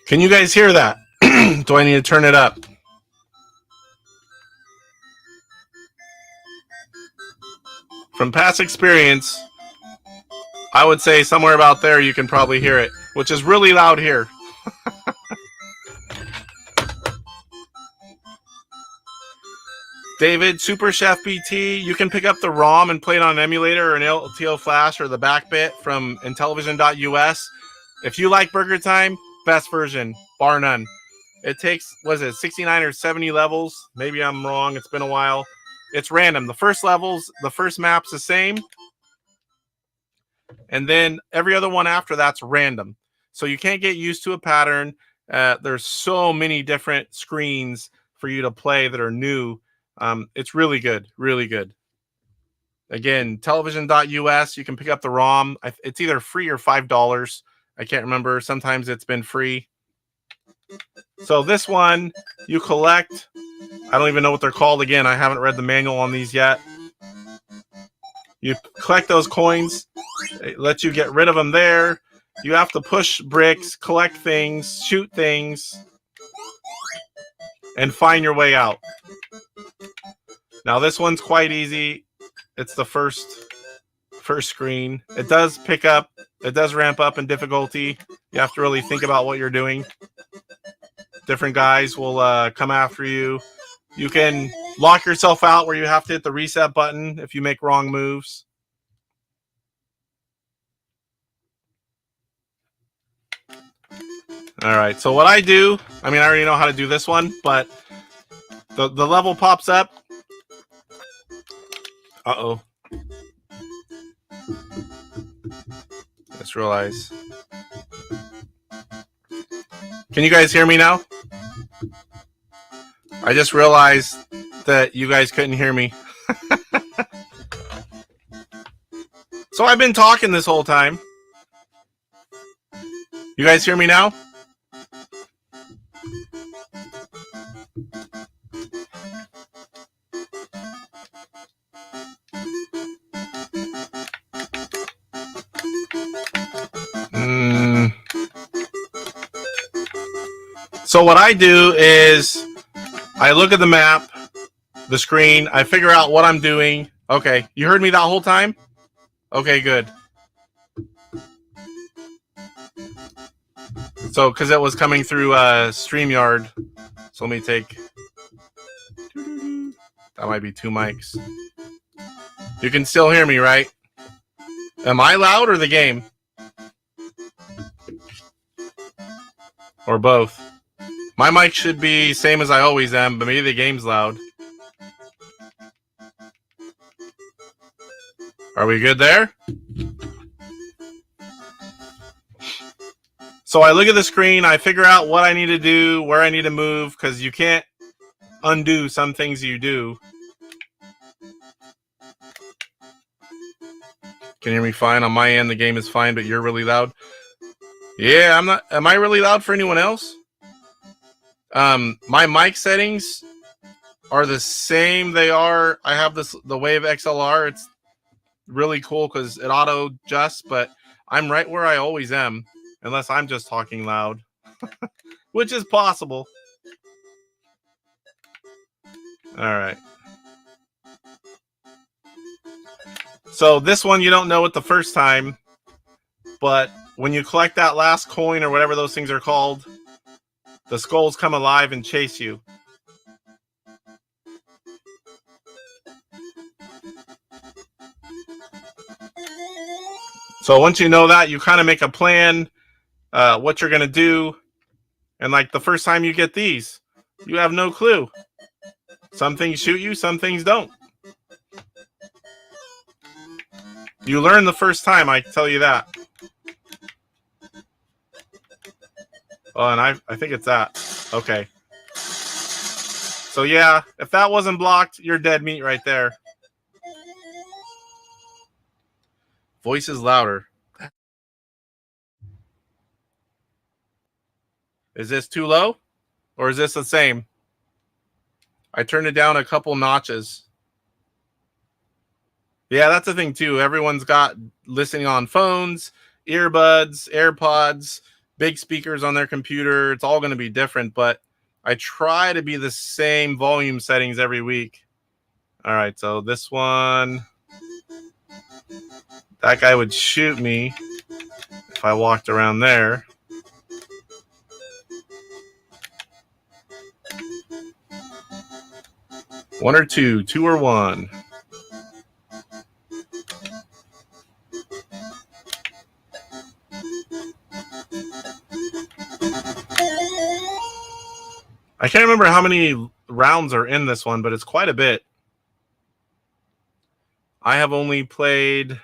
Can you guys hear that? Do I need to turn it up? From past experience, I would say somewhere about there you can probably hear it, which is really loud here. David, Super Chef BT, you can pick up the ROM and play it on an emulator or an LTO flash or the back bit from Intellivision.us. If you like Burger Time, best version, bar none. It takes, was it 69 or 70 levels? Maybe I'm wrong. It's been a while. It's random. The first levels, the first map's the same. And then every other one after that's random. So you can't get used to a pattern. There's so many different screens for you to play that are new. It's really good, really good. Again, television.us, you can pick up the ROM. It's either free or $5. I can't remember. Sometimes it's been free. So this one, you collect. I don't even know what they're called. Again, I haven't read the manual on these yet. You collect those coins. It lets you get rid of them there. You have to push bricks, collect things, shoot things, and find your way out. Now this one's quite easy. It's the first screen. It does pick up. It does ramp up in difficulty. You have to really think about what you're doing. Different guys will come after you. You can lock yourself out where you have to hit the reset button if you make wrong moves. All right, so what I do, I mean, I already know how to do this one, but the level pops up. Uh-oh. Let's realize. Can you guys hear me now? I just realized that you guys couldn't hear me. So I've been talking this whole time. You guys hear me now? So what I do is I look at the map, the screen, I figure out what I'm doing. Okay, you heard me that whole time? Okay, good. So, because it was coming through StreamYard. So let me take... That might be 2 mics. You can still hear me, right? Am I loud or the game? Or both? My mic should be same as I always am, but maybe the game's loud. Are we good there? So I look at the screen, I figure out what I need to do, where I need to move, because you can't undo some things you do. Can you hear me fine? On my end, the game is fine, but you're really loud. Yeah, I'm not. Am I really loud for anyone else? My mic settings are the same. They are. I have the Wave XLR. It's really cool because it auto adjusts, but I'm right where I always am, unless I'm just talking loud, which is possible. All right. So this one you don't know it the first time, but when you collect that last coin or whatever those things are called, the skulls come alive and chase you. So once you know that, you kind of make a plan, what you're going to do. And like the first time you get these, you have no clue. Some things shoot you, some things don't. You learn the first time, I tell you that. Oh, and I think it's that. Okay. So yeah, if that wasn't blocked, you're dead meat right there. Voice is louder. Is this too low? Or is this the same? I turned it down a couple notches. Yeah, that's the thing too. Everyone's got listening on phones, earbuds, AirPods, big speakers on their computer. It's all going to be different, but I try to be the same volume settings every week. All right, so this one, that guy would shoot me if I walked around there. 1 or 2, 2 or 1. I can't remember how many rounds are in this one, but it's quite a bit. I have only played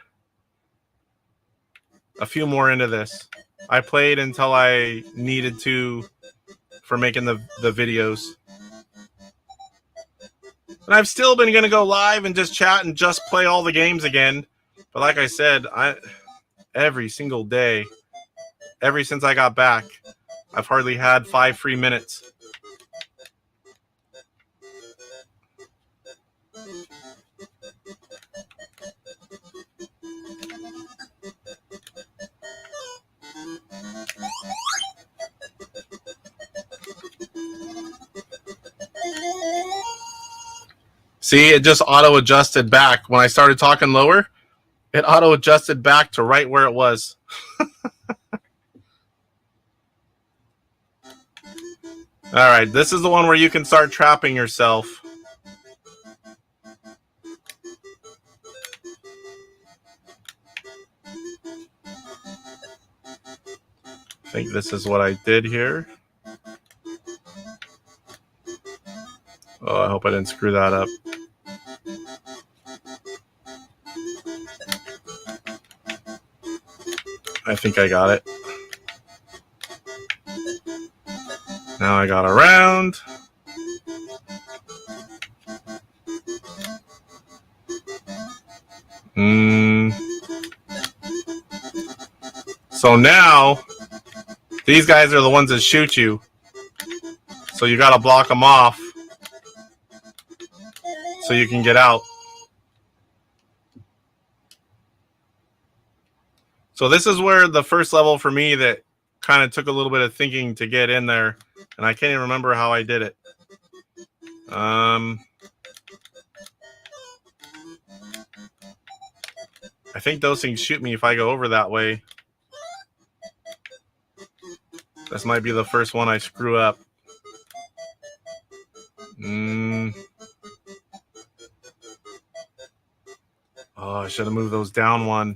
a few more into this. I played until I needed to for making the videos. And I've still been going to go live and just chat and just play all the games again. But like I said, every single day, ever since I got back, I've hardly had 5 free minutes. See, it just auto-adjusted back. When I started talking lower, it auto-adjusted back to right where it was. All right, this is the one where you can start trapping yourself. I think this is what I did here. Oh, I hope I didn't screw that up. I think I got it. Now I got around. So now, these guys are the ones that shoot you. So you got to block them off so you can get out. So this is where the first level for me that kind of took a little bit of thinking to get in there. And I can't even remember how I did it. I think those things shoot me if I go over that way. This might be the first one I screw up. Oh, I should have moved those down one.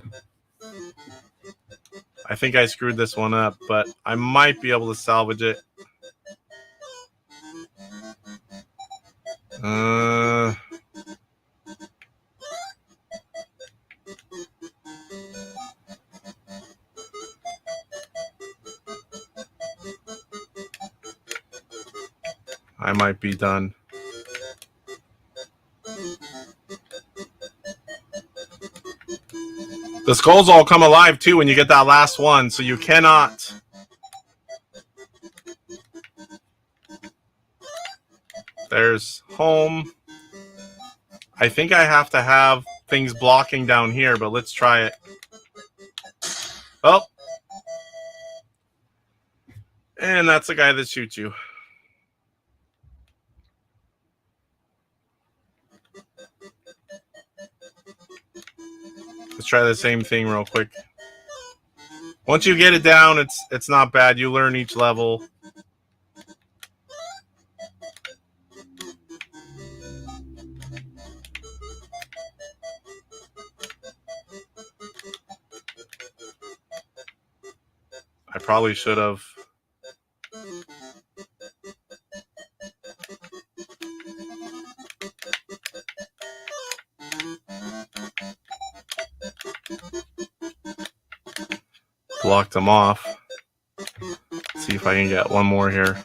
I think I screwed this one up, but I might be able to salvage it. I might be done. The skulls all come alive too when you get that last one, so you cannot. There's home. I think I have to have things blocking down here, but let's try it. Oh. And that's the guy that shoots you. Let's try the same thing real quick. Once you get it down, it's not bad. You learn each level. I probably should have. Blocked them off. Let's see if I can get one more here.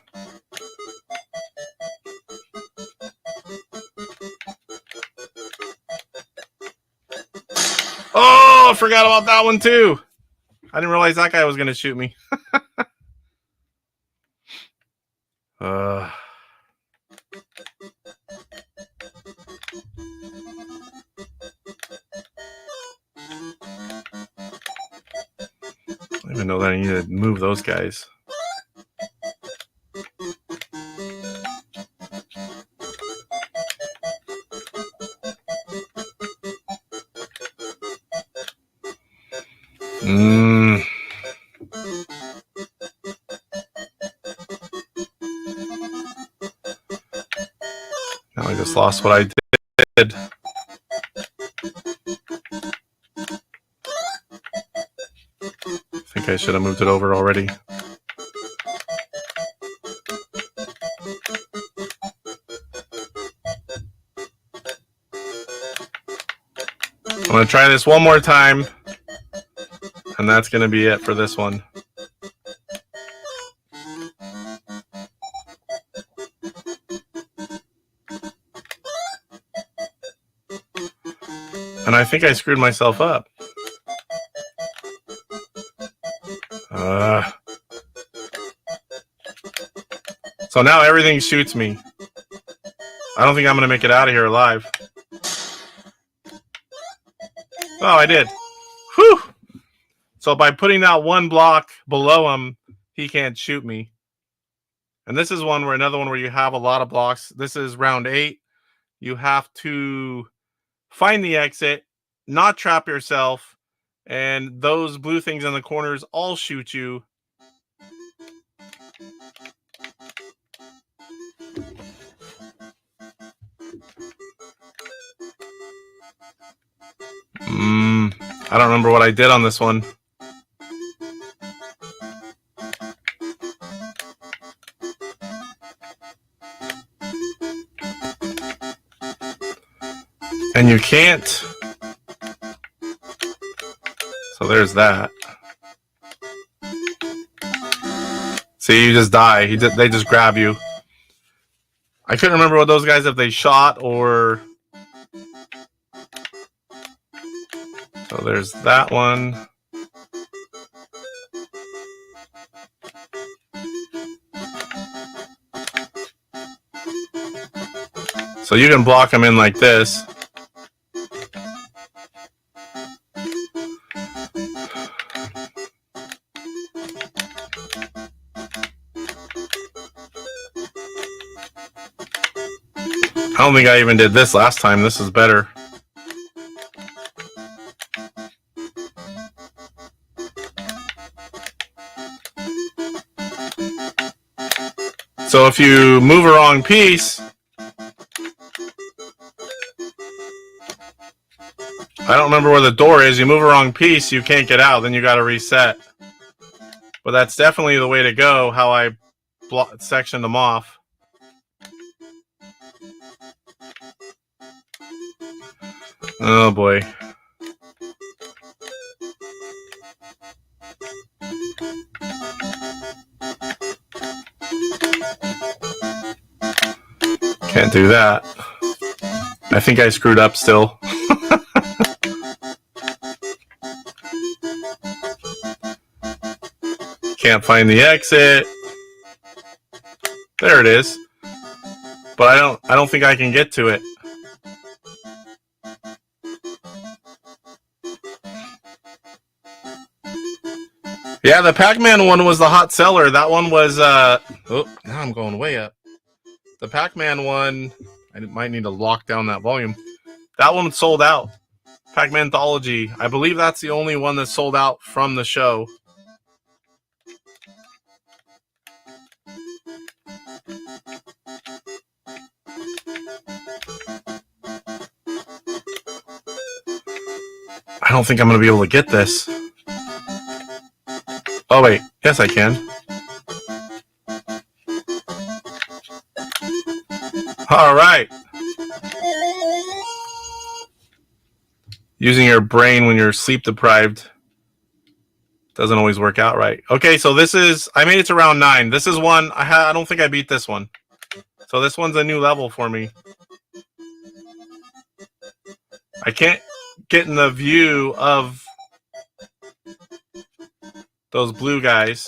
Oh, I forgot about that one too. I didn't realize that guy was going to shoot me. I didn't even know that I needed to move those guys. Now I just lost what I did. I think I should have moved it over already. I'm going to try this one more time, and that's going to be it for this one. And I think I screwed myself up. So now everything shoots me. I don't think I'm going to make it out of here alive. Oh, I did. Whew! So by putting that one block below him, he can't shoot me. And this is another one where you have a lot of blocks. This is round 8. You have to find the exit, not trap yourself, and those blue things in the corners all shoot you. I don't remember what I did on this one. And you can't. So there's that. See, you just die. They just grab you. I couldn't remember what those guys, if they shot or... So there's that one. So you can block them in like this. I don't think I even did this last time. This is better. So if you move a wrong piece, I don't remember where the door is. You move a wrong piece, you can't get out. Then you got to reset. But that's definitely the way to go, how I sectioned them off. Oh boy. Can't do that. I think I screwed up still. Can't find the exit. There it is. But I don't think I can get to it. Yeah, the Pac-Man one was the hot seller. That one was oh, now I'm going way up. The Pac-Man one, I might need to lock down that volume. That one sold out. Pac-Man Anthology. I believe that's the only one that sold out from the show. I don't think I'm going to be able to get this. Oh, wait. Yes, I can. All right. Using your brain when you're sleep deprived doesn't always work out right. Okay, so this is... I made it to round 9. This is one... I don't think I beat this one. So this one's a new level for me. I can't get in the view of those blue guys.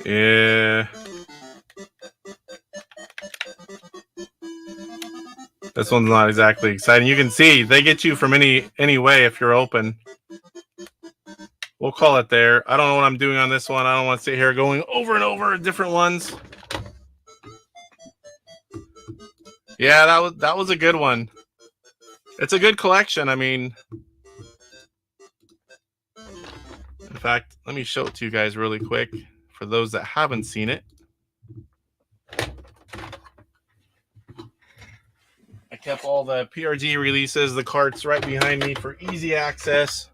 Yeah. This one's not exactly exciting. You can see they get you from any way if you're open. We'll call it there. I don't know what I'm doing on this one. I don't want to sit here going over and over different ones. Yeah, that was a good one. It's a good collection. I mean, In fact, let me show it to you guys really quick for those that haven't seen it. I kept all the PRGE releases, the carts right behind me for easy access.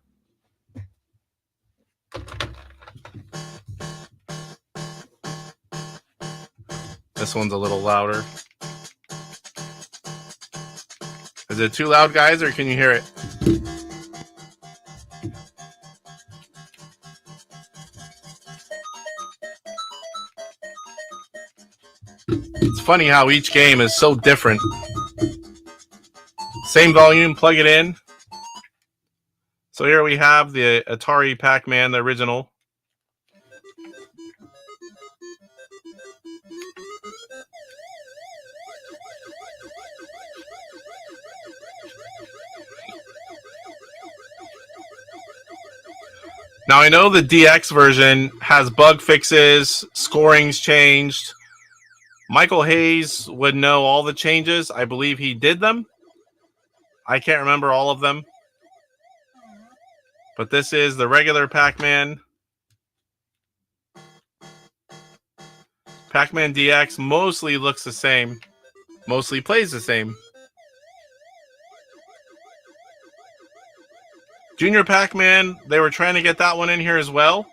This one's a little louder. Is it too loud, guys, or can you hear it? It's funny how each game is so different. Same volume, plug it in. So here we have the Atari Pac-Man, the original. Now I know the DX version has bug fixes, scoring's changed. Michael Hayes would know all the changes. I believe he did them. I can't remember all of them. But this is the regular Pac-Man. Pac-Man DX mostly looks the same. Mostly plays the same. Junior Pac-Man, they were trying to get that one in here as well.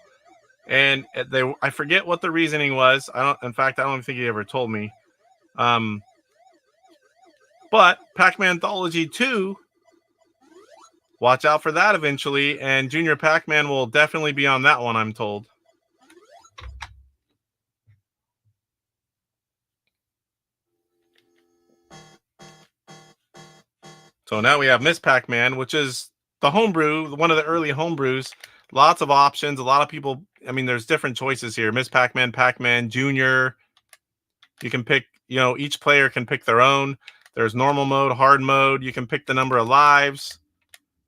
And I forget what the reasoning was. In fact, I don't think he ever told me. But Pac-Man Anthology 2, watch out for that eventually. And Junior Pac-Man will definitely be on that one, I'm told. So now we have Miss Pac-Man, which is the homebrew, one of the early homebrews. Lots of options. A lot of people, I mean, there's different choices here. Miss Pac-Man, Pac-Man, Junior. You can pick, each player can pick their own. There's normal mode, hard mode. You can pick the number of lives,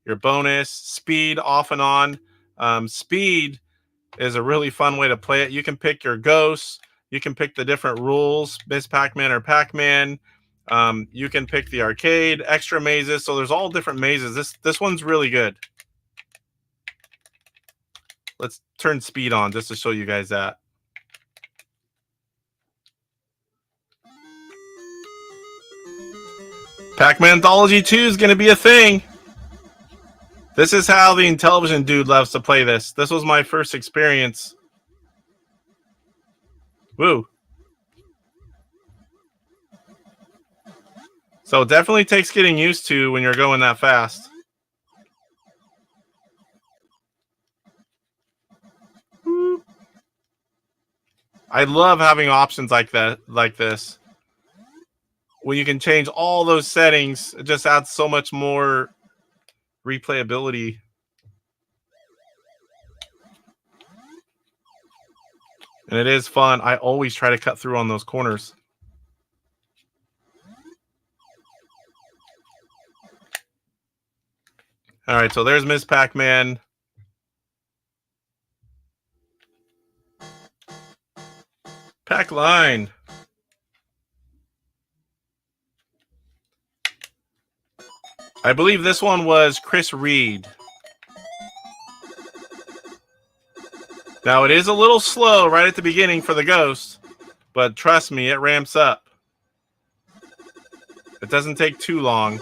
your bonus, speed off and on. Speed is a really fun way to play it. You can pick your ghosts. You can pick the different rules, Miss Pac-Man or Pac-Man. You can pick the arcade, extra mazes. So there's all different mazes. This one's really good. Let's turn speed on just to show you guys that. Pac-Man Anthology 2 is going to be a thing. This is how the Intellivision dude loves to play this. This was my first experience. Woo. So it definitely takes getting used to when you're going that fast. I love having options like this. When you can change all those settings, it just adds so much more replayability. And it is fun. I always try to cut through on those corners. All right, so there's Miss Pac-Man. Pac-Line. I believe this one was Chris Reed. Now, it is a little slow right at the beginning for the ghost, but trust me, it ramps up. It doesn't take too long.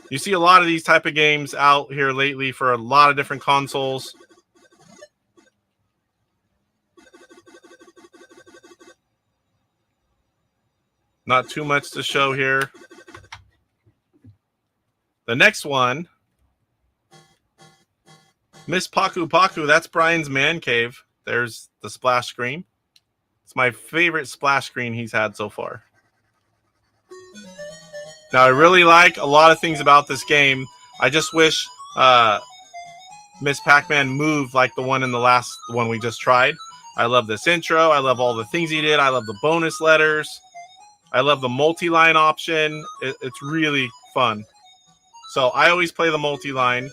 You see a lot of these type of games out here lately for a lot of different consoles. Not too much to show here. The next one, Miss Paku Paku, that's Brian's man cave. There's the splash screen. It's my favorite splash screen he's had so far. Now, I really like a lot of things about this game. I just wish Miss Pac-Man moved like the one in the last one we just tried. I love this intro. I love all the things he did. I love the bonus letters. I love the multi-line option. It's really fun. So I always play the multi-line.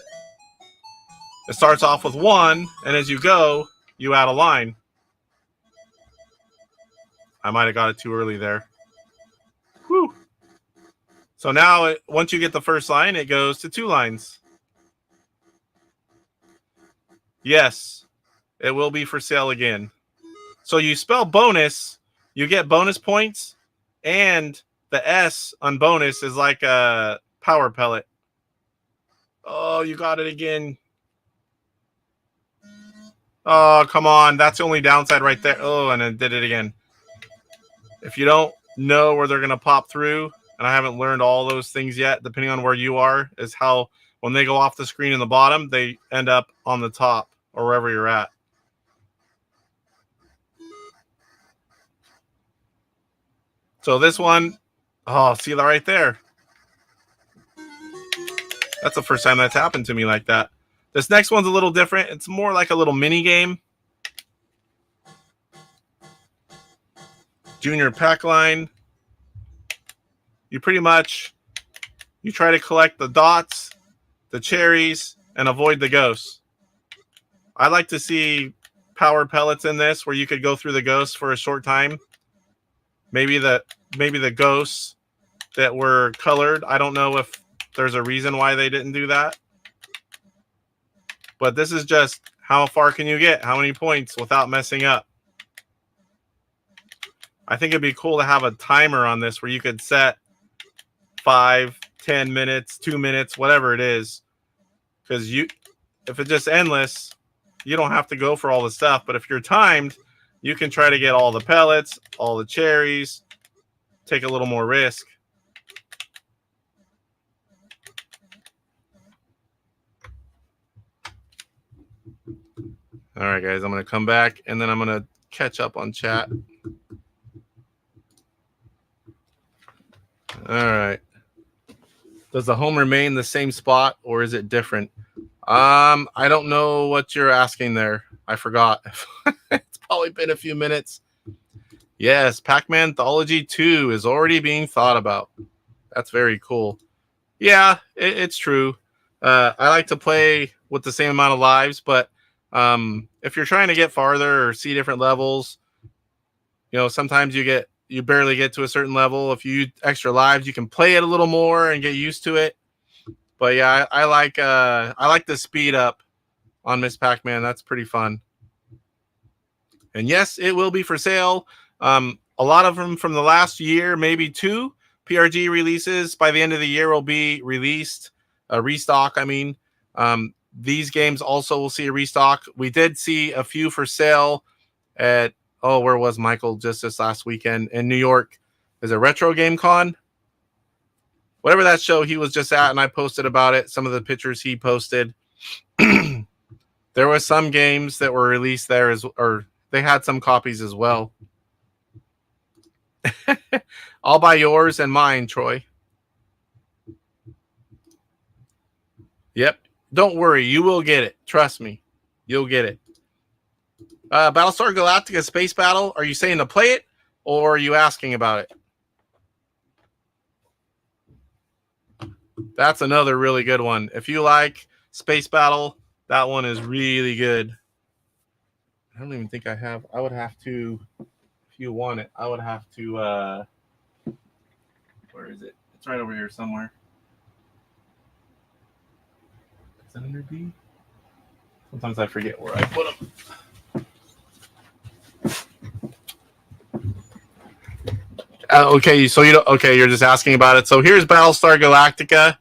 It starts off with one, and as you go, you add a line. I might have got it too early there. Whew. So now, once you get the first line, it goes to 2 lines. Yes, it will be for sale again. So you spell bonus, you get bonus points, and the S on bonus is like a power pellet. Oh, you got it again. Oh, come on. That's the only downside right there. Oh, and it did it again. If you don't know where they're going to pop through, and I haven't learned all those things yet, depending on where you are, is how when they go off the screen in the bottom, they end up on the top or wherever you're at. So this one, oh, see that right there? That's the first time that's happened to me like that. This next one's a little different. It's more like a little mini game. Junior pack line. You pretty much, you try to collect the dots, the cherries, and avoid the ghosts. I like to see power pellets in this where you could go through the ghosts for a short time. Maybe the ghosts that were colored. I don't know if there's a reason why they didn't do that. But this is just how far can you get? How many points without messing up? I think it'd be cool to have a timer on this where you could set 5, 10 minutes, 2 minutes, whatever it is. Because if it's just endless, you don't have to go for all the stuff. But if you're timed, you can try to get all the pellets, all the cherries, take a little more risk. All right, guys, I'm going to come back, and then I'm going to catch up on chat. All right. Does the home remain the same spot, or is it different? I don't know what you're asking there. I forgot. It's probably been a few minutes. Yes, Pac-Man Anthology 2 is already being thought about. That's very cool. Yeah, it's true. I like to play with the same amount of lives, but if you're trying to get farther or see different levels, you know, sometimes you barely get to a certain level. If you use extra lives, you can play it a little more and get used to it. But yeah, I like the speed up on Miss Pac-Man. That's pretty fun. And yes, it will be for sale. A lot of them from the last year, maybe 2 PRGE releases by the end of the year will be released. Restock, I mean. These games also will see a restock. We did see a few for sale at, where was Michael just this last weekend? In New York. Is it Retro Game Con? Whatever that show he was just at, and I posted about it, some of the pictures he posted. There were some games that were released there, or they had some copies as well. I'll buy yours and mine, Troy. Yep. Don't worry. You will get it. Trust me. You'll get it. Battlestar Galactica Space Battle. Are you saying to play it, or are you asking about it? That's another really good one. If you like Space Battle, that one is really good. I don't even think I have. I would have to, if you want it, I would have to, where is it? It's right over here somewhere. Is that under B? Sometimes I forget where I put them. Okay, so you're just asking about it. So here's Battlestar Galactica.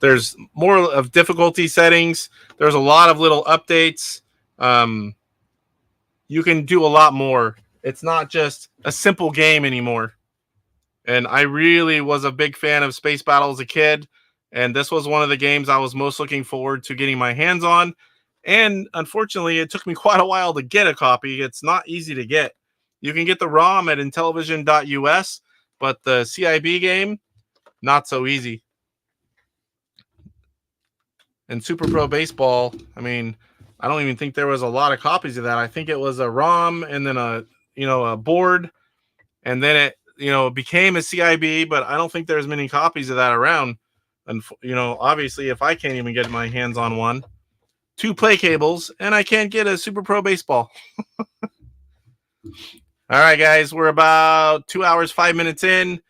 There's more of difficulty settings. There's a lot of little updates. You can do a lot more. It's not just a simple game anymore. And I really was a big fan of Space Battle as a kid. And this was one of the games I was most looking forward to getting my hands on. And unfortunately, it took me quite a while to get a copy. It's not easy to get. You can get the ROM at Intellivision.us, but the CIB game, not so easy. And Super Pro Baseball, I mean, I don't even think there was a lot of copies of that. I think it was a ROM and then a board, and then it became a CIB, but I don't think there's many copies of that around. And obviously, if I can't even get my hands on one, 2 play cables, and I can't get a Super Pro Baseball. All right, guys, we're about 2 hours, 5 minutes in.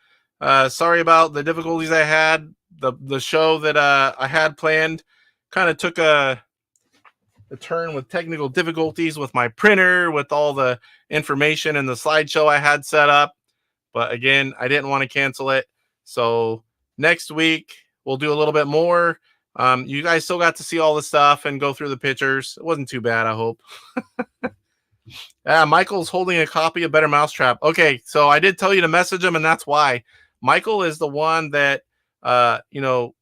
Sorry about the difficulties I had. The show that I had planned kind of took a turn with technical difficulties with my printer, with all the information and the slideshow I had set up. But again, I didn't want to cancel it. So next week, we'll do a little bit more. You guys still got to see all the stuff and go through the pictures. It wasn't too bad, I hope. Michael's holding a copy of Better Mousetrap. Okay, so I did tell you to message him, and that's why. Michael is the one that,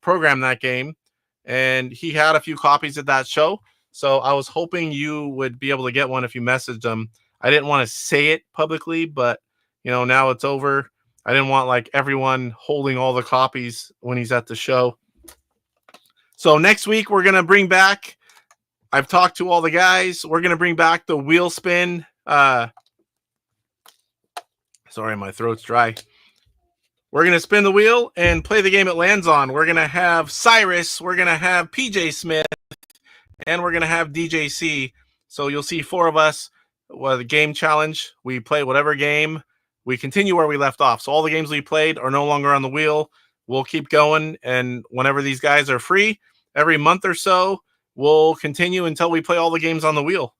programmed that game, and he had a few copies of that show. So I was hoping you would be able to get one if you messaged him. I didn't want to say it publicly, but, now it's over. I didn't want, like, everyone holding all the copies when he's at the show. So next week, we're going to bring back, I've talked to all the guys, we're going to bring back the wheel spin. Sorry, my throat's dry. We're going to spin the wheel and play the game it lands on. We're going to have Cyrus, we're going to have PJ Smith, and we're going to have DJC. So you'll see 4 of us with a game challenge. We play whatever game. We continue where we left off. So all the games we played are no longer on the wheel. We'll keep going, and whenever these guys are free, every month or so, we'll continue until we play all the games on the wheel.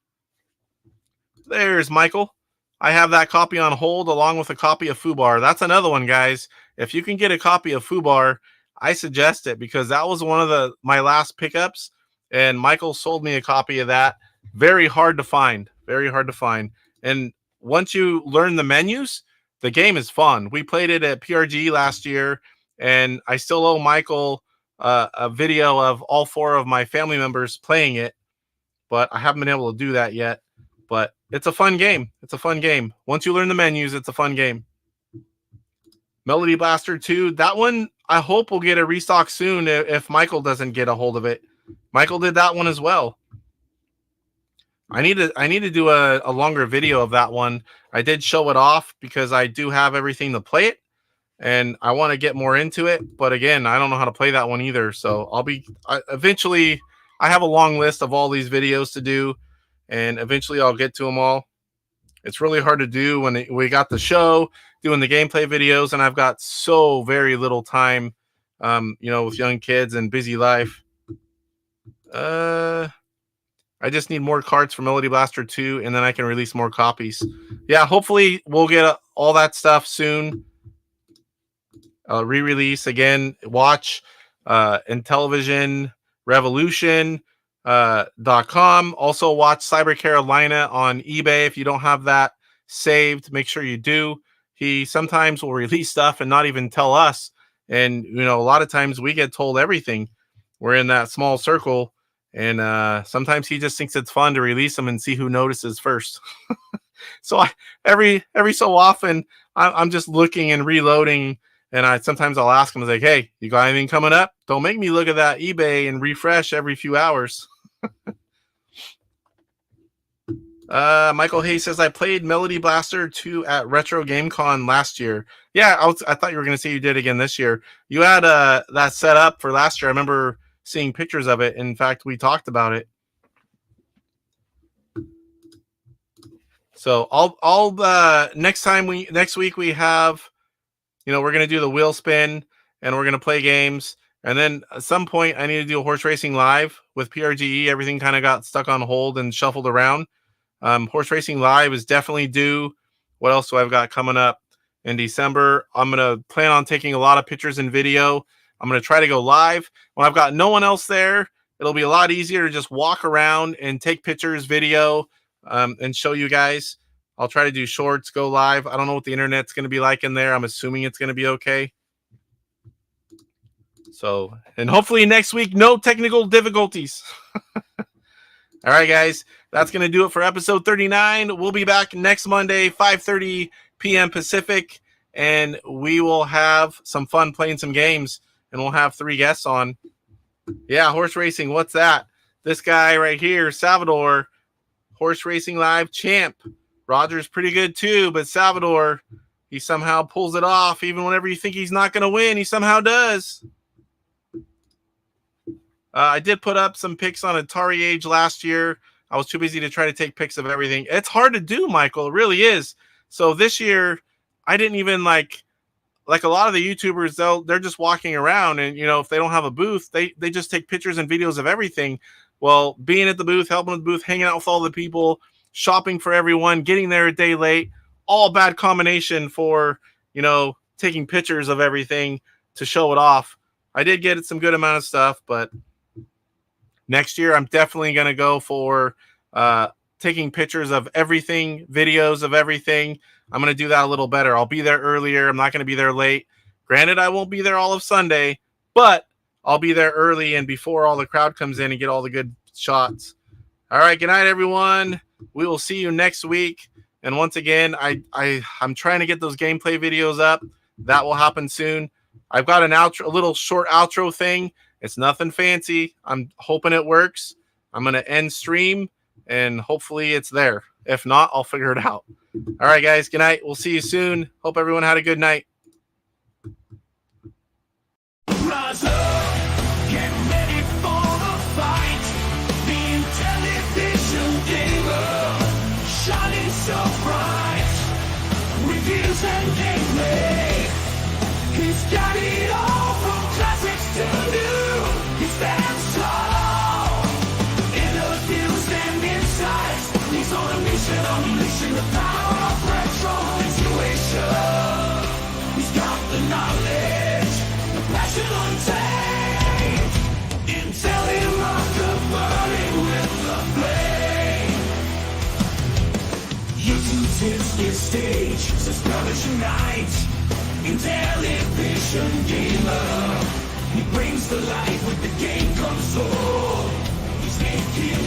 There's Michael. I have that copy on hold along with a copy of Fubar. That's another one, guys. If you can get a copy of Fubar, I suggest it, because that was one of my last pickups, and Michael sold me a copy of that. Very hard to find. Very hard to find. And once you learn the menus, the game is fun. We played it at PRGE last year, and I still owe Michael a video of all 4 of my family members playing it, but I haven't been able to do that yet. But it's a fun game. It's a fun game. Once you learn the menus, it's a fun game. Melody Blaster 2, that one I hope will get a restock soon if Michael doesn't get a hold of it. Michael did that one as well. I need to do a longer video of that one. I did show it off because I do have everything to play it, and I want to get more into it. But again, I don't know how to play that one either. So eventually, I have a long list of all these videos to do, and eventually I'll get to them all. It's really hard to do when we got the show, doing the gameplay videos, and I've got so very little time, with young kids and busy life. I just need more cards for Melody Blaster 2, and then I can release more copies. Yeah, hopefully we'll get all that stuff soon. Re-release again. Watch Intellivision Revolution.com. Also watch Cyber Carolina on eBay. If you don't have that saved, make sure you do. He sometimes will release stuff and not even tell us. And, a lot of times we get told everything. We're in that small circle. And sometimes he just thinks it's fun to release them and see who notices first. So every so often, I'm just looking and reloading. And sometimes I'll ask him, I was like, hey, you got anything coming up? Don't make me look at that eBay and refresh every few hours. Michael Hayes says, I played Melody Blaster 2 at Retro GameCon last year. Yeah, I thought you were going to say you did again this year. You had that set up for last year. I remember seeing pictures of it. In fact, we talked about it. So next week we have, we're going to do the wheel spin and we're going to play games. And then at some point I need to do a horse racing live with PRGE. Everything kind of got stuck on hold and shuffled around. Horse racing live is definitely due. What else do I've got coming up in December? I'm going to plan on taking a lot of pictures and video. I'm going to try to go live. When I've got no one else there, it'll be a lot easier to just walk around and take pictures, video, and show you guys. I'll try to do shorts, go live. I don't know what the internet's going to be like in there. I'm assuming it's going to be okay. So, and hopefully next week, no technical difficulties. All right, guys, that's going to do it for episode 39. We'll be back next Monday, 5:30 p.m. Pacific, and we will have some fun playing some games. And we'll have 3 guests on. Yeah, horse racing. What's that? This guy right here, Salvador, horse racing live champ. Roger's pretty good too, but Salvador, he somehow pulls it off. Even whenever you think he's not going to win, he somehow does. I did put up some pics on Atari Age last year. I was too busy to try to take pics of everything. It's hard to do, Michael. It really is. So this year, I didn't even like a lot of the YouTubers, they're just walking around, and you know, if they don't have a booth, they just take pictures and videos of everything. Well, being at the booth, helping with the booth, hanging out with all the people, shopping for everyone, getting there a day late, all bad combination for, you know, taking pictures of everything to show it off. I did get some good amount of stuff, but next year I'm definitely going to go for taking pictures of everything, videos of everything. I'm going to do that a little better. I'll be there earlier. I'm not going to be there late. Granted, I won't be there all of Sunday, but I'll be there early and before all the crowd comes in and get all the good shots. All right, good night, everyone. We will see you next week. And once again, I'm trying to get those gameplay videos up. That will happen soon. I've got an outro, a little short outro thing. It's nothing fancy. I'm hoping it works. I'm going to end stream, and hopefully it's there. If not, I'll figure it out. All right, guys, good night. We'll see you soon. Hope everyone had a good night. Rise up, get ready for the fight. The Intellivision gamer, shining so bright. Reviews and gameplay, he's got it all from classics to new. He stands tall, interviews and insights. He's on a mission, unleashing the power of retro intuition. He's got the knowledge, passion untamed. Intellivision burning with the flame. YouTube's his stage, subscribers unite. Intellivision gamer, he brings the light with the game console. He's making